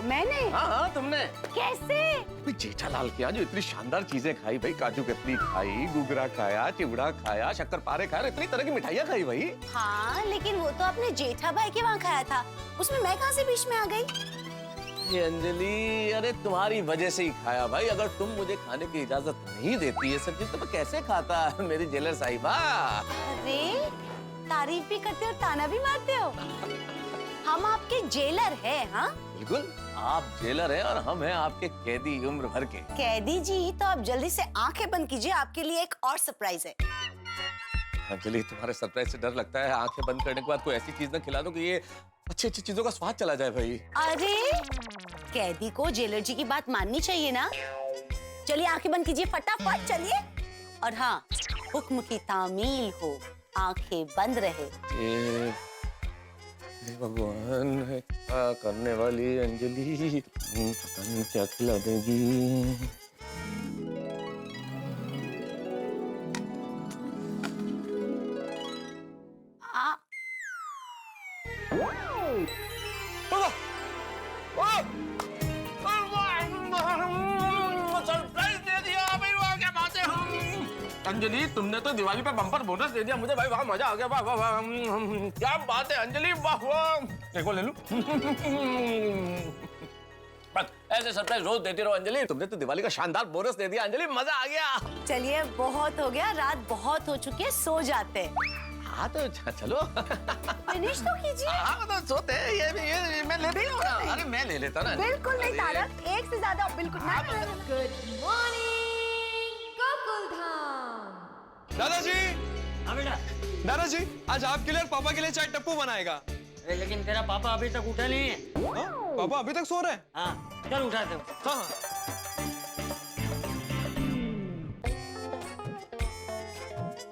मैंने? हाँ, तुमने। कैसे? जेठालाल के यहाँ जो इतनी शानदार चीजें खाई भाई, काजू कतली खाई, गुगरा खाया, चिवड़ा खाया, शक्करपारे खाया, इतनी तरह की मिठाइयाँ खाई भाई। हाँ, लेकिन वो तो आपने जेठा भाई के वहाँ खाया था, उसमें मैं कहाँ से बीच में आ गई? ये अंजलि, अरे तुम्हारी वजह से ही खाया भाई। अगर तुम मुझे खाने की इजाजत नहीं देती है सब्जी तो मैं कैसे खाता मेरी जेलर साहिबा। अरे तारीफ भी करते हो और ताना भी मारते हो। हम आपके जेलर हैं। हाँ बिल्कुल, आप जेलर हैं और हम हैं आपके कैदी उम्र भर के। कैदी जी, तो आप जल्दी से आंखें बंद कीजिए, आपके लिए एक और सरप्राइज है। अंजलि, तुम्हारे सरप्राइज से डर लगता है। आंखें बंद करने के बाद कोई ऐसी चीज ना खिला दो कि ये अच्छी अच्छी चीजों का स्वाद चला जाए भाई। अरे कैदी को जेलर जी की बात माननी चाहिए ना। चलिए आंखें बंद कीजिए फटाफट, चलिए। और हाँ, हुक्म की तामील हो, आंखें बंद रहे। भगवान क्या करने वाली अंजलि, पता नहीं क्या खिला देगी। सरप्राइज दे दिया भाई, वाह क्या बात है। अंजलि तुमने तो दिवाली पे बम्पर बोनस दे दिया मुझे भाई, वाह मजा आ गया, वाह वाह वाह, क्या बात है अंजलि, वाह वाह। देखो ले लूं। बस ऐसे सरप्राइज रोज देती रहो अंजलि, तुमने तो दिवाली का शानदार बोनस दे दिया अंजलि, मजा आ गया। चलिए बहुत हो गया, रात बहुत हो चुकी है, सो जाते। हाँ तो चलो फिनिश तो कीजिए। हाँ तो सोते हैं, ये मैं ले रही हूँ ना। अरे मैं ले लेता ना। बिल्कुल नहीं तारक, एक से ज्यादा बिल्कुल नहीं। Good morning Gokuldham. दादाजी, हाँ बेटा। दादाजी आज आपके लिए और पापा के लिए चाय टप्पू बनाएगा। अरे लेकिन तेरा पापा अभी तक उठा नहीं है। पापा अभी तक सो रहे हैं? हाँ चल उठाते हो। हाँ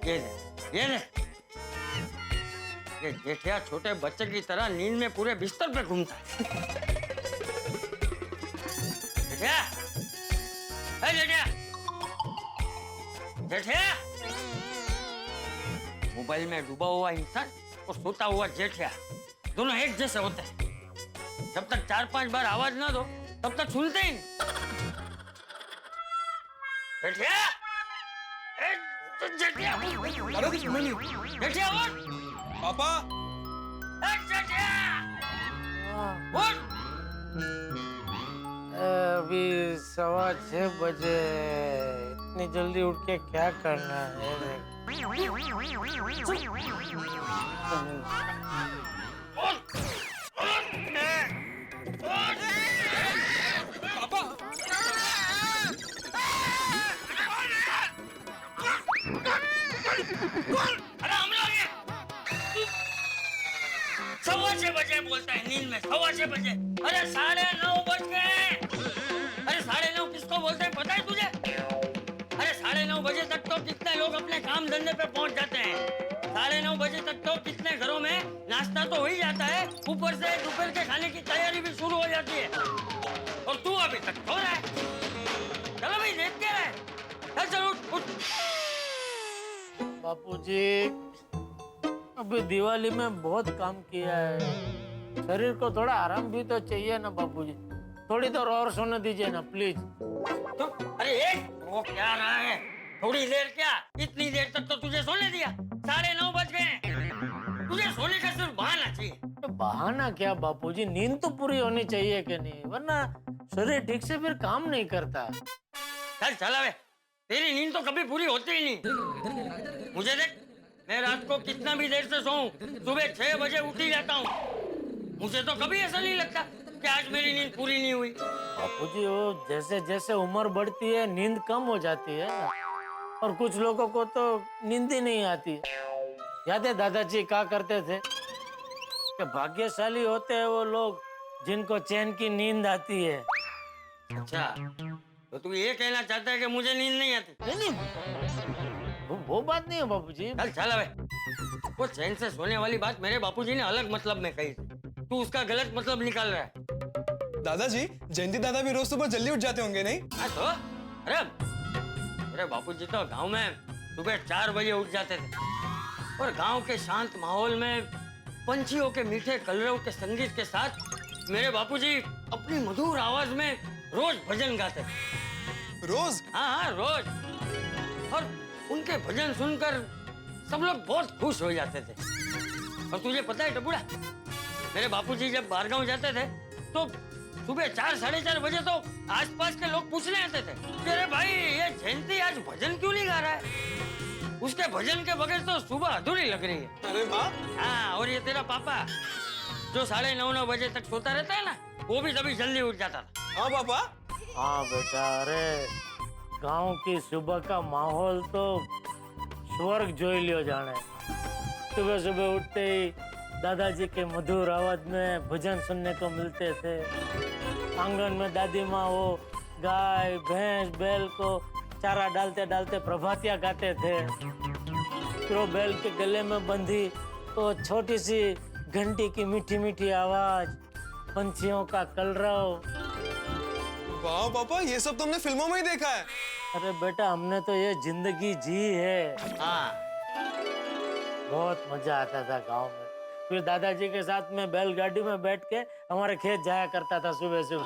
ये ले, ये ले। ये जेठिया छोटे बच्चे की तरह नींद में पूरे बिस्तर पे घूमता है। जेठिया, है जेठिया, जेठिया। मोबाइल में डूबा हुआ इंसान और सोता हुआ जेठिया दोनों एक जैसे होते हैं। जब तक 4-5 बार आवाज ना दो तब तक सुनते ही नहीं। जेठिया, जेठिया, जेठिया उठ। पापा, अभी 6:15 बजे, इतनी जल्दी उठ के क्या करना है? अरे हम लोग 6:15 बजे बोलता है नींद में, 6:15 बजे। अरे 9:30 बज गए। अरे 9:30 किसको बोलते हैं पता है तुझे? अरे 9:30 बजे तक तो कितने लोग अपने काम धंधे पे पहुंच जाते हैं। 9:30 बजे तक तो कितने घरों में नाश्ता तो हो ही जाता है, ऊपर से दोपहर के खाने की तैयारी भी शुरू हो जाती है। और तू अभी तक सो रहा है। चलो भाई देख के रहे। चल चल उठ उठ। बापूजी अभी दिवाली में बहुत काम किया है, शरीर को थोड़ा आराम भी तो चाहिए ना बापूजी, थोड़ी देर और सोने दीजिए ना प्लीज। तो अरे वो क्या रहा है, थोड़ी देर क्या, इतनी देर तक तो तुझे सोने दिया। 9:30 बज गए। तुझे सोने का सिर्फ बहाना चाहिए। तो बहाना क्या बापूजी, नींद तो पूरी होनी चाहिए कि नहीं, वरना शरीर ठीक से फिर काम नहीं करता। चल चला वे, तेरी नींद तो कभी पूरी होती ही नहीं। मुझे देख, मैं रात को कितना भी देर से सोऊं, सुबह 6 बजे उठ ही जाता हूँ। मुझे तो कभी ऐसा नहीं लगता कि आज मेरी नींद पूरी नहीं हुई। बापूजी वो जैसे जैसे उम्र बढ़ती है नींद कम हो जाती है, और कुछ लोगों को तो नींद ही नहीं आती। याद है दादाजी क्या करते थे कि भाग्यशाली होते हैं वो लोग जिनको चैन की नींद आती है। अच्छा तो तू ये कहना चाहता है कि मुझे नींद नहीं आती? नहीं वो बात नहीं है बापूजी। चल चल वे, वो चैन से सोने वाली बात मेरे बापूजी ने अलग मतलब में कही थी, तू उसका गलत मतलब निकाल रहा है। दादाजी जयंती दादा भी रोज सुबह जल्दी उठ जाते होंगे नहीं? तो अरे बापूजी तो गांव में सुबह 4 बजे उठ जाते थे, और गांव के शांत माहौल में पंछियों के मीठे कलरव के संगीत के साथ मेरे बापूजी अपनी मधुर आवाज में रोज भजन गाते थे। रोज? हाँ रोज। और उनके भजन सुनकर सब लोग बहुत खुश हो जाते थे। और तुझे पता है टपुड़ा, मेरे बापूजी जब बाहरगांव जाते थे तो सुबह 4-4:30 बजे तो आसपास के लोग पूछने आते थे कि अरे भाई ये जयंती आज भजन क्यों नहीं गा रहा है, उसके भजन के बगैर तो सुबह अधूरी लग रही है। अरे वाह। हाँ, और ये तेरा पापा जो 9:30 बजे तक सोता रहता है ना, वो भी तभी जल्दी उठ जाता था। हाँ पापा। हाँ बेटा, अरे गांव की सुबह का माहौल तो स्वर्ग जोई लियो जाने। सुबह सुबह उठते ही दादाजी के मधुर आवाज में भजन सुनने को मिलते थे। आंगन में दादी माँ वो गाय भैंस बैल को चारा डालते डालते प्रभातिया गाते थे। फिर वो बैल के गले में बंधी तो छोटी सी घंटी की मीठी मीठी आवाज, पंछियों का कलरव। वाह पापा, ये सब तुमने फिल्मों में ही देखा है। अरे बेटा, हमने तो ये जिंदगी जी है। हाँ, बहुत मजा आता था गांव में। फिर दादाजी के साथ में बैलगाड़ी में बैठ के हमारे खेत जाया करता था सुबह सुबह।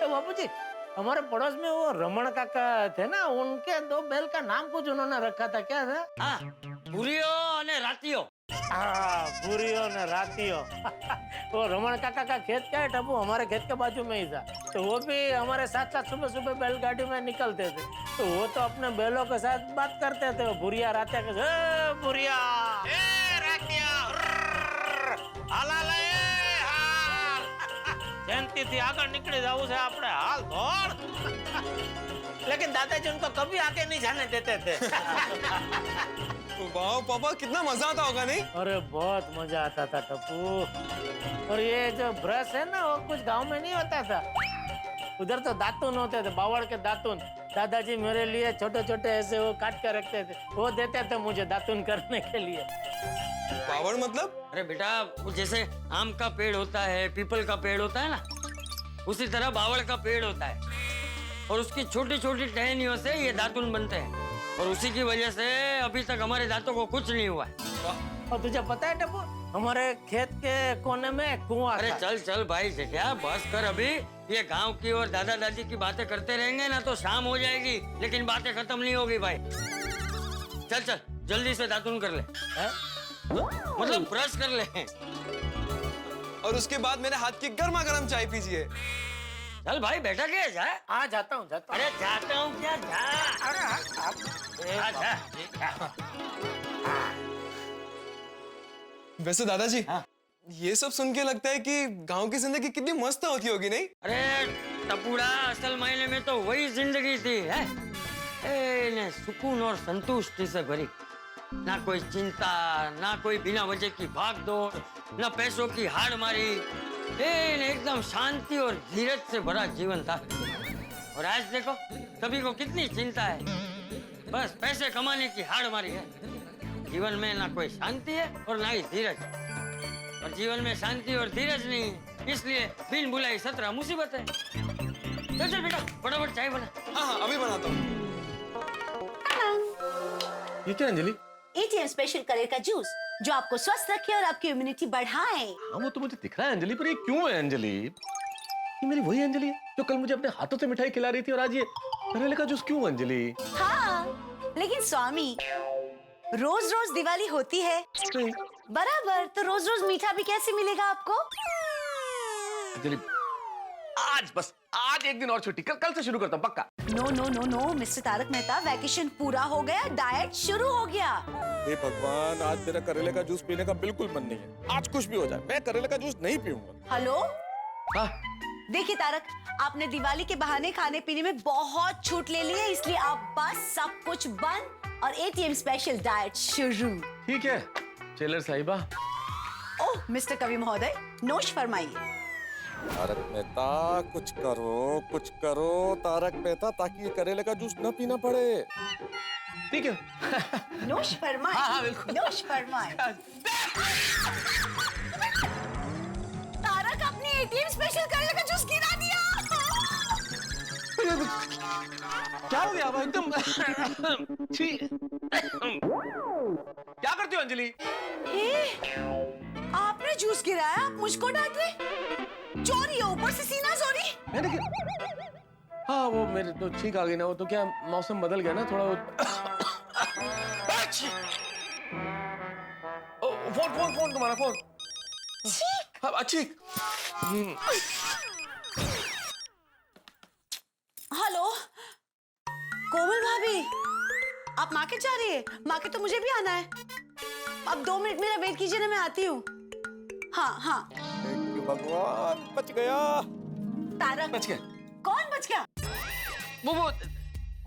बाबूजी, हमारे पड़ोस में वो रमण काका थे ना, उनके 2 बैल का नाम कुछ उन्होंने रखा था, क्या था? हाँ, बुरियो और रातियो। हाँ, बुरियो ने रातियो। वो रमण काका का खेत क्या है टप्पू, हमारे खेत के बाजू में ही था। तो वो भी हमारे साथ साथ सुबह सुबह बैलगाड़ी में निकलते थे। तो वो तो अपने बैलों के साथ बात करते थे। वो बुरिया रातिया के, बुरिया शांति आगे निकली जाऊ से अपने हाल धोड़। लेकिन दादाजी उनको कभी आगे नहीं जाने देते थे। वाह पापा, कितना मजा आता होगा नहीं? अरे बहुत मजा आता था टप्पू। और ये जो ब्रश है ना, वो कुछ गांव में नहीं होता था। उधर तो दातुन होते थे, बावड़ के दातुन। दादाजी मेरे लिए छोटे छोटे ऐसे वो काट के रखते थे, वो देते थे मुझे दातुन करने के लिए। बावड़ मतलब? अरे बेटा, वो जैसे आम का पेड़ होता है, पीपल का पेड़ होता है ना, उसी तरह बावड़ का पेड़ होता है। और उसकी छोटी छोटी टहनियों से ये दातुन बनते हैं। और उसी की वजह से अभी तक हमारे दांतों को कुछ नहीं हुआ है। और तुझे पता है टप्पू, हमारे खेत के कोने में कुआं। अरे चल चल भाई जेठिया, बस कर अभी। ये गांव की और दादा दादी की बातें करते रहेंगे ना तो शाम हो जाएगी, लेकिन बातें खत्म नहीं होगी भाई। चल चल जल्दी से दातुन कर ले। मतलब ब्रश कर ले। और उसके बाद मेरे हाथ की गर्मा गर्म चाय पीजिए। चल भाई, बैठा क्या जा? हाँ, जाता हूँ। अरे जाता हूँ क्या, जा। वैसे दादाजी, ये सब सुन के लगता है कि गांव की जिंदगी कितनी मस्त होती होगी नहीं? अरे टपुड़ा, असल मायने में तो वही जिंदगी थी है। ने सुकून और संतुष्टि से भरी। ना कोई चिंता, ना कोई बिना वजह की भाग दौड़, ना पैसों की हाड़ मारी। एकदम शांति और धीरज से भरा जीवन था। और आज देखो, सभी को कितनी चिंता है, बस पैसे कमाने की हाड़ मारी है। जीवन में ना कोई शांति है और ना ही धीरज। और जीवन में शांति और धीरज नहीं है, इसलिए बिन बुलाई 17 मुसीबत है। चल चल बेटा, फटाफट चाय बना। हाँ हाँ, अभी बनाता हूँ। ये क्या अंजलि? एटीएम स्पेशल करेल का जूस, जो आपको स्वस्थ रखे और आपकी इम्यूनिटी बढ़ाए। हाँ, वो तो मुझे दिख रहा है अंजलि, पर ये क्यों है अंजलि? ये मेरी वही अंजलि है जो कल मुझे अपने हाथों से मिठाई खिला रही थी, और आज ये करेले का जूस क्यों अंजलि? हाँ, लेकिन स्वामी, रोज रोज दिवाली होती है बराबर, तो रोज रोज मीठा भी कैसे मिलेगा आपको? अंजलि, आज बस आज एक दिन और छुट्टी, कल से शुरू करता हूँ पक्का। No no no no mister Tarak Mehta, vacation पूरा हो गया, डाइट शुरू हो गया। हे भगवान, आज मेरा करेले का जूस पीने का बिल्कुल मन नहीं है। आज कुछ भी हो जाए, मैं करेले का जूस नहीं पीऊंगा। हेलो, हाँ? देखिए तारक, आपने दिवाली के बहाने खाने पीने में बहुत छूट ले ली है, इसलिए आप बस सब कुछ बंद और एटीएम स्पेशल डाइट शुरू। ठीक है चेलर साहिबा। ओह मिस्टर कवि महोदय, नोश फरमाइए। तारक मेहता, कुछ करो तारक मेहता, ताकि ये करेले का जूस न पीना पड़े। ठीक है। नोश फरमाए। हाँ, बिल्कुल। नोश फरमाए। तारक अपनी एटीएम स्पेशल करेले का जूस गिरा दिया। क्या हो गया अब एकदम? क्या करती हो अंजलि? आपने जूस गिराया, आप मुझको डांट रहे? चोरी है, ऊपर से सीना चोरी। मैंने हाँ, वो मेरे तो छींक आ गई ना, वो तो क्या मौसम बदल गया ना थोड़ा। फोन तुम्हारा फोन। छींक? हाँ, छींक। हेलो कोमल भाभी, आप मार्केट जा रही है? मार्केट तो मुझे भी आना है। अब 2 मिनट मेरा वेट कीजिए ना, मैं आती हूँ। हाँ हाँ। भगवान, बच गया। तारक बच गया? कौन बच गया? वो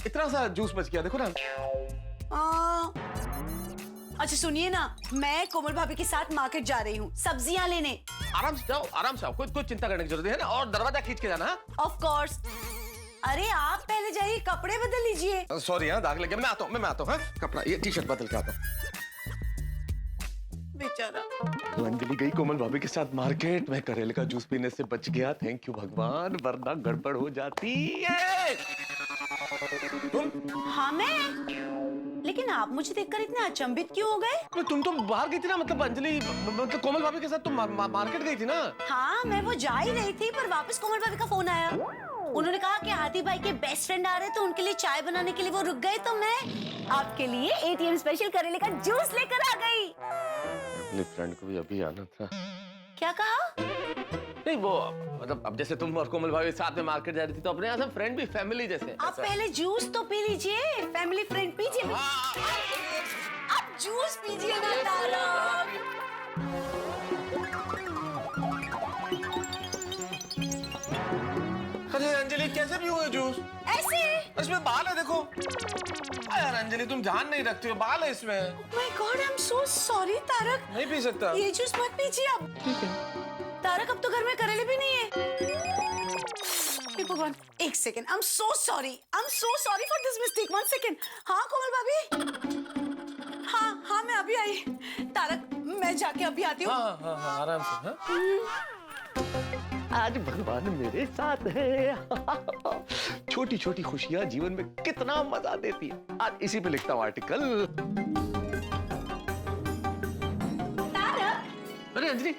इतना सा जूस बच गया, देखो ना। अच्छा सुनिए ना, मैं कोमल भाभी के साथ मार्केट जा रही हूँ सब्जियाँ लेने। आराम से जाओ, आराम से आओ, कोई चिंता करने की जरूरत है ना। और दरवाजा खींच के जाना। Of course. अरे आप पहले जाइए, कपड़े बदल लीजिए। सॉरी हाँ, दाग लग गया। मैं आता हूँ हाँ। कपड़ा, ये टी-शर्ट बदल के आता हूँ। बेचारा। तो अंजलि गई कोमल भाभी के साथ मार्केट में, करेले का जूस पीने से बच गया। थैंक यू भगवान, वरना गड़बड़ हो जाती है। हाँ मैं, लेकिन आप मुझे देखकर इतने अचंभित क्यों हो गए? तुम तो बाहर गई थी ना, मतलब अंजलि मतलब कोमल भाभी के साथ तुम मार्केट गई थी ना? हाँ मैं वो जा ही रही थी, पर वापस कोमल भाभी का फोन आया। उन्होंने कहा कि हाथी भाई के बेस्ट फ्रेंड आ रहे, तो उनके लिए चाय बनाने के लिए वो रुक गए, तो मैं आपके लिए एटीएम स्पेशल करेले का जूस लेकर आ गई। अपने फ्रेंड को भी अभी आना था। क्या कहा? नहीं वो मतलब अब जैसे तुम और कोमल भाभी साथ में मार्केट जा रही थी, तो अपने यहाँ सब फ्रेंड भी फैमिली जैसे। आप पहले जूस तो पी लीजिए, फैमिली फ्रेंड पीजिए। आप जूस पीजिए ना तारक। अरे अंजलि कैसे पियोगे जूस? ऐसे? इसमें बाल है देखो। यार अंजलि तुम ध्यान नहीं रखती हो, बाल है इसमें। My god I am so sorry Tarak. नहीं पी सकता। ये जूस मत पीजिए अब। ठीक है। तारक अब तो घर में करेले भी नहीं है। हे भगवान, एक second. I am so sorry for this mistake. 1 second. हाँ कोमल भाभी। हाँ मैं अभी आई। तारक मैं जाके अभी आती हूँ। हाँ आराम से। हाँ? आज भगवान मेरे साथ है। छोटी छोटी खुशियां जीवन में कितना मजा देती है। आज इसी पे लिखता हूँ आर्टिकल। अरे अंजलि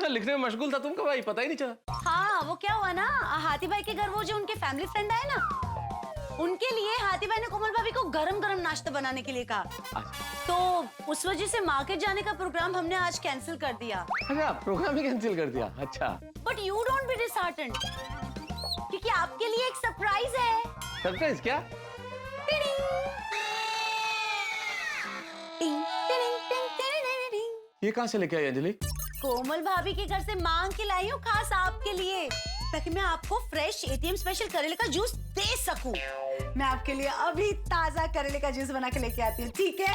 लिखने में मशगूल था, तुम कब आई? पता ही नहीं चला। हाँ वो क्या हुआ ना, हाथी भाई के घर वो जो उनके फैमिली फ्रेंड आए ना, उनके लिए हाथी भाई ने कोमल भाभी को गरम गरम नाश्ता बनाने के लिए कहा। तो उस वजह से मार्केट जाने का प्रोग्राम हमने आज कैंसिल कर दिया। अच्छा प्रोग्राम ही कैंसिल कर दिया? अच्छा but you don't be disheartened, क्योंकि आपके लिए एक सरप्राइज है। सरप्राइज क्या? ये कहाँ से लेके आई अंजलि? कोमल भाभी के घर से मांग के लाई हूँ, खास आपके लिए, ताकि मैं आपको फ्रेश एटीएम स्पेशल करेले का जूस दे सकूं। मैं आपके लिए अभी ताजा करेले का जूस बना के लेके आती हूँ, ठीक है?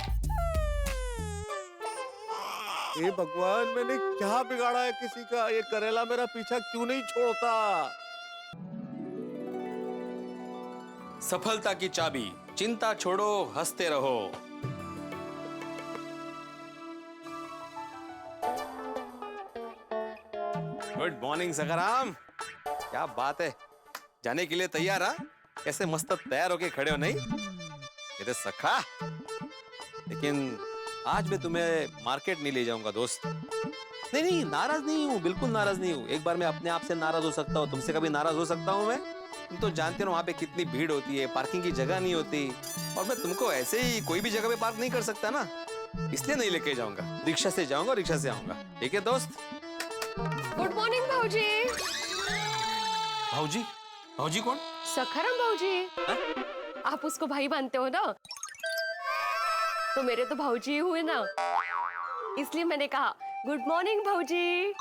हे भगवान, मैंने क्या बिगाड़ा है किसी का? ये करेला मेरा पीछा क्यों नहीं छोड़ता? सफलता की चाबी, चिंता छोड़ो, हंसते रहो। गुड मॉर्निंग सखाराम, क्या बात है, जाने के लिए तैयार? हाँ कैसे मस्त तैयार होके खड़े हो। नहीं ये तो सखा, लेकिन आज मैं तुम्हें मार्केट नहीं ले जाऊंगा दोस्त। नहीं नाराज नहीं हूँ, बिल्कुल नाराज नहीं हूँ। एक बार मैं अपने आप से नाराज हो सकता हूँ, तुमसे कभी नाराज हो सकता हूँ मैं? तुम तो जानते हो वहाँ पे कितनी भीड़ होती है, पार्किंग की जगह नहीं होती, और मैं तुमको ऐसे ही कोई भी जगह पे पार्क नहीं कर सकता ना, इसलिए नहीं लेके जाऊंगा। रिक्शा से जाऊंगा, रिक्शा से आऊंगा। ठीक है दोस्त? गुड मॉर्निंग भाऊजी। भाऊजी? भाऊजी कौन? सखाराम भाऊजी। आप उसको भाई मानते हो ना, तो मेरे तो भाऊजी हुए ना, इसलिए मैंने कहा गुड मॉर्निंग भाऊजी।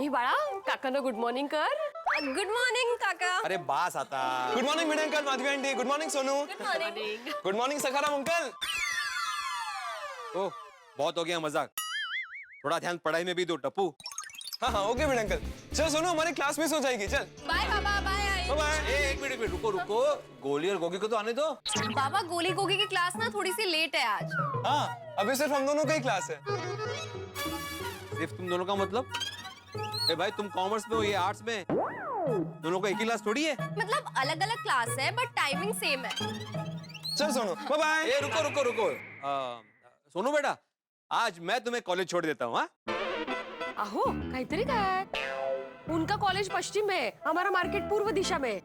ये बड़ा काका ना गुड मॉर्निंग कर। गुड मॉर्निंग काका। अरे बास आता। Good morning Meena uncle, Madhavi aunty. Good morning Sonu. Good morning. Good morning Sakharam uncle. ओह बहुत हो गया मजाक, थोड़ा ध्यान पढ़ाई में भी दो टप्पू। हाँ ओके मीना अंकल। चल सोनू, हमारी क्लास मिस हो जाएगी। चल बाय बाबा, बाय। एक मिनट रुको, गोली और गोगी को तो आने दो। बाबा गोली गोगी की क्लास ना थोड़ी सी लेट है आज। हाँ अभी सिर्फ हम दोनों का ही क्लास है। सिर्फ तुम दोनों का मतलब? ए भाई तुम कॉमर्स में हो, ये आर्ट्स में, दोनों का एक ही क्लास थोड़ी है। मतलब अलग अलग क्लास है बट टाइमिंग सेम है। चल सोनू बाय बाय। ए रुको सोनू बेटा, आज मैं तुम्हें कॉलेज छोड़ देता हूँ। आहो काहीतरी काय, उनका कॉलेज पश्चिम में, हमारा मार्केट पूर्व दिशा में,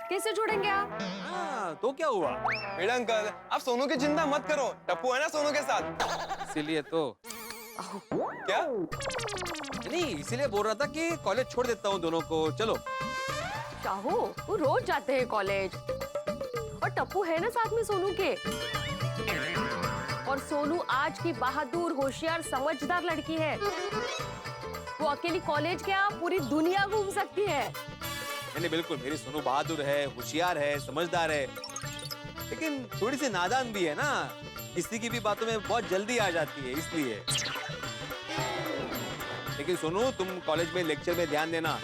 कैसे छोड़ेंगे आप? तो क्या हुआ? मीना अंकल आप सोनू की चिंता मत करो, टप्पू है ना सोनू के साथ। इसीलिए तो क्या नहीं, इसीलिए बोल रहा था कि कॉलेज छोड़ देता हूँ दोनों को। चलो। चाहो वो रोज जाते हैं कॉलेज, और टप्पू है ना साथ में सोनू के, और सोनू आज की बहादुर होशियार समझदार लड़की है, वो अकेली कॉलेज क्या पूरी दुनिया घूम सकती है। नहीं बिल्कुल, मेरी सोनू बहादुर है, होशियार है, समझदार है, लेकिन थोड़ी सी नादान भी है ना, किसी की भी बातों में बहुत जल्दी आ जाती है, इसलिए। लेकिन सोनू तुम कॉलेज में लेक्चर में ध्यान देना,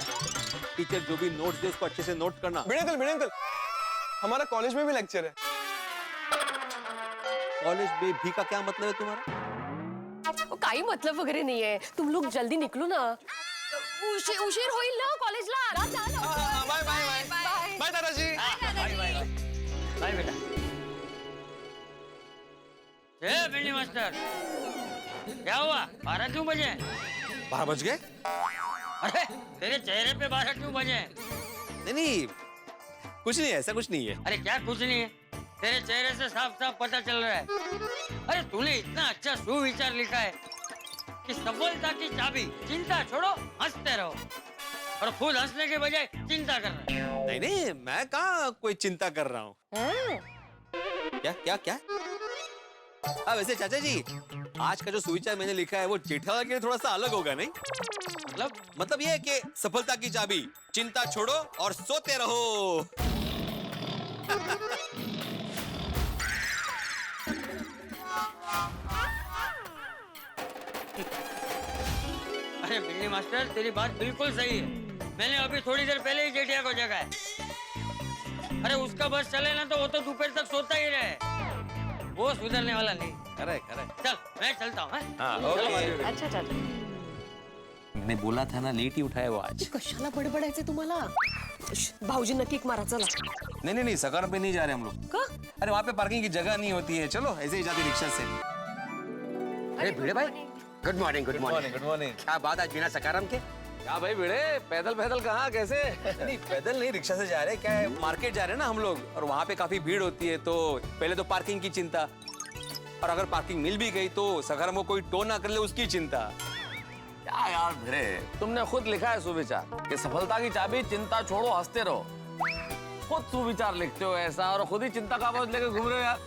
टीचर जो भी नोट्स दे उसको अच्छे से नोट करना। मीना अंकल हमारा कॉलेज में भी लेक्चर है। कॉलेज में भी का क्या मतलब है तुम्हारा? काही मतलब वगैरे नाहीये. तुम लोग जल्दी निकलो ना. उशीर होईल ना कॉलेजला. बाय बाय बाय बाय दादाजी. बाय बेटा. भिंडी मास्टर, क्या हुआ? 12 क्यों बजे? 12 बज गए? अरे तेरे चेहरे पे 12 क्यों बजे? नहीं, कुछ नहीं है, ऐसा कुछ नहीं है. अरे क्या कुछ नहीं है? तेरे चेहरे से साफ साफ पता चल रहा है. अरे तूने इतना अच्छा सुविचार लिखा है कि सफलता की चाबी चिंता छोड़ो, हंसते रहो. और खुद हंसने के बजाय चिंता कर रहे हैं. नहीं नहीं, मैं कहाँ कोई चिंता कर रहा हूँ. क्या क्या क्या? हाँ वैसे चाचा जी, आज का जो सुविचार मैंने लिखा है वो जेठालाल के लिए थोड़ा सा अलग होगा, नहीं? मतलब ये है कि सफलता की चाबी चिंता छोड़ो और सोते रहो. अरे बिल्ली मास्टर, तेरी बात बिल्कुल सही है. मैंने अभी थोड़ी देर पहले ही जेठिया को जगा है. अरे उसका बस चले ना तो वो तो दोपहर तक सोता ही रहे. वो सुधरने वाला नहीं. करेक्ट. चल मैं चलता हूँ. अच्छा चाचा. मैंने बोला था ना, लेट ही उठाया वो आज. कशाला बडबडायचे तुम्हाला? भाऊजींना किक मारा चला. नहीं, सकार पे नहीं जा रहे हम लोग. का? अरे वहाँ पे पार्किंग की जगह नहीं होती है. चलो ऐसे ही जाते रिक्शा से. अरे भिड़े भाई, गुड मॉर्निंग. Good morning. क्या बात आज बिना सकारम के? क्या भाई भिड़े, पैदल कहाँ, कैसे? नहीं पैदल नहीं, रिक्शा से जा रहे. क्या है, मार्केट जा रहे हैं ना हम लोग, और वहाँ पे काफी भीड़ होती है. तो पहले तो पार्किंग की चिंता, और अगर पार्किंग मिल भी गई तो सकारम को कोई टो ना कर ले उसकी चिंता. क्या यार भिड़े, तुमने खुद लिखा है सुविचार कि सफलता की चाबी चिंता छोड़ो हंसते रहो. खुद सुविचार लिखते हो ऐसा और खुद ही चिंता का बोझ लेकर घूम रहे हो यार.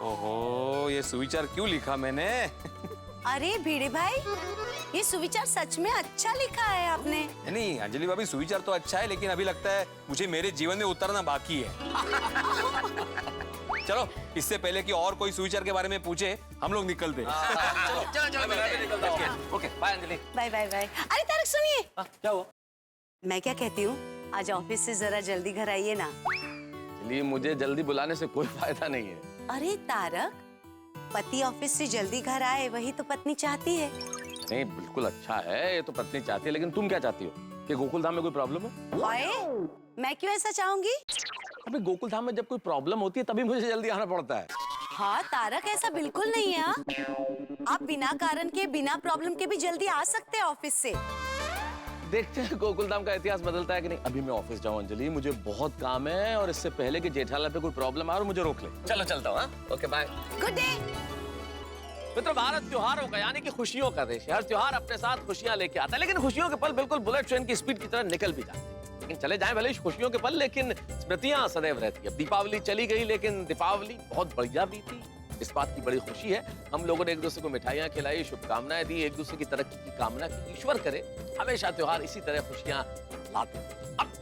ओहो, ये सुविचार क्यों लिखा मैंने? अरे भिड़े भाई, ये सुविचार सच में अच्छा लिखा है आपने. नहीं अंजलि भाभी, सुविचार तो अच्छा है, लेकिन अभी लगता है मुझे मेरे जीवन में उतरना बाकी है. चलो, इससे पहले कि और कोई सुविचार के बारे में पूछे, हम लोग निकलते. चलो. Okay bye Anjali. Bye bye bye. अरे तारक सुनिए. क्या हुआ? मैं क्या कहती हूँ, आज ऑफिस से जरा जल्दी घर आइए ना. चलिए, मुझे जल्दी बुलाने से कोई फायदा नहीं है. अरे तारक, पति ऑफिस से जल्दी घर आए वही तो पत्नी चाहती है. नहीं बिल्कुल अच्छा है, ये तो पत्नी चाहती है, लेकिन तुम क्या चाहती हो कि गोकुल धाम में कोई प्रॉब्लम हो? हाय, मैं क्यों ऐसा चाहूंगी? अबे गोकुल धाम में जब कोई प्रॉब्लम होती है तभी मुझे जल्दी आना पड़ता है. हाँ तारक, ऐसा बिल्कुल नहीं है. आप बिना कारण के, बिना प्रॉब्लम के भी जल्दी आ सकते हैं ऑफिस से. देखते हैं गोकुल धाम का इतिहास बदलता है कि नहीं. अभी मैं ऑफिस जाऊं अंजलि, मुझे बहुत काम है, और इससे पहले कि जेठालाल पे कोई प्रॉब्लम आए और मुझे रोक ले. चलो चलता हूँ. Okay bye. Good day. मित्रों, भारत त्योहारों का यानी कि खुशियों का देश है. हर त्योहार अपने साथ खुशियां लेके आता है, लेकिन खुशियों के पल बिल्कुल बुलेट ट्रेन की स्पीड की तरह निकल भी जाते हैं. लेकिन चले जाएं भले खुशियों के पल, लेकिन स्मृतियां सदैव रहती है. दीपावली चली गई, लेकिन दीपावली बहुत बढ़िया बीती. इस बात की बड़ी खुशी है, हम लोगों ने एक दूसरे को मिठाइयां खिलाई, शुभकामनाएं दी, एक दूसरे की तरक्की की कामना की. ईश्वर करे हमेशा त्योहार इसी तरह खुशियां लाते. अब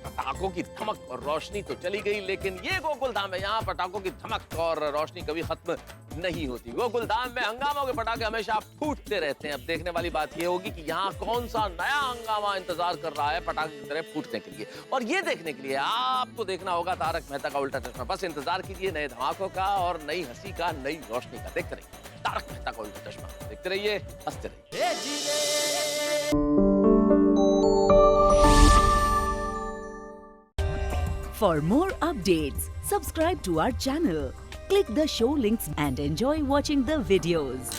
पटाखों की धमक और रोशनी तो चली गई, लेकिन ये गोकुल धाम है, यहाँ पटाखों की धमक और रोशनी कभी खत्म नहीं होती. गोकुल धाम में हंगामों के पटाखे हमेशा फूटते रहते हैं. अब देखने वाली बात ये होगी कि यहाँ कौन सा नया हंगामा इंतजार कर रहा है पटाखे की तरह फूटने के लिए. और ये देखने के लिए आपको देखना होगा तारक मेहता का उल्टा चश्मा. बस इंतजार कीजिए नए धमाकों का और नई हंसी का, नई रोशनी का. देखते रहिए तारक मेहता का उल्टा चश्मा. देखते रहिए, हंसते रहिए. For more updates, subscribe to our channel, click the show links and enjoy watching the videos.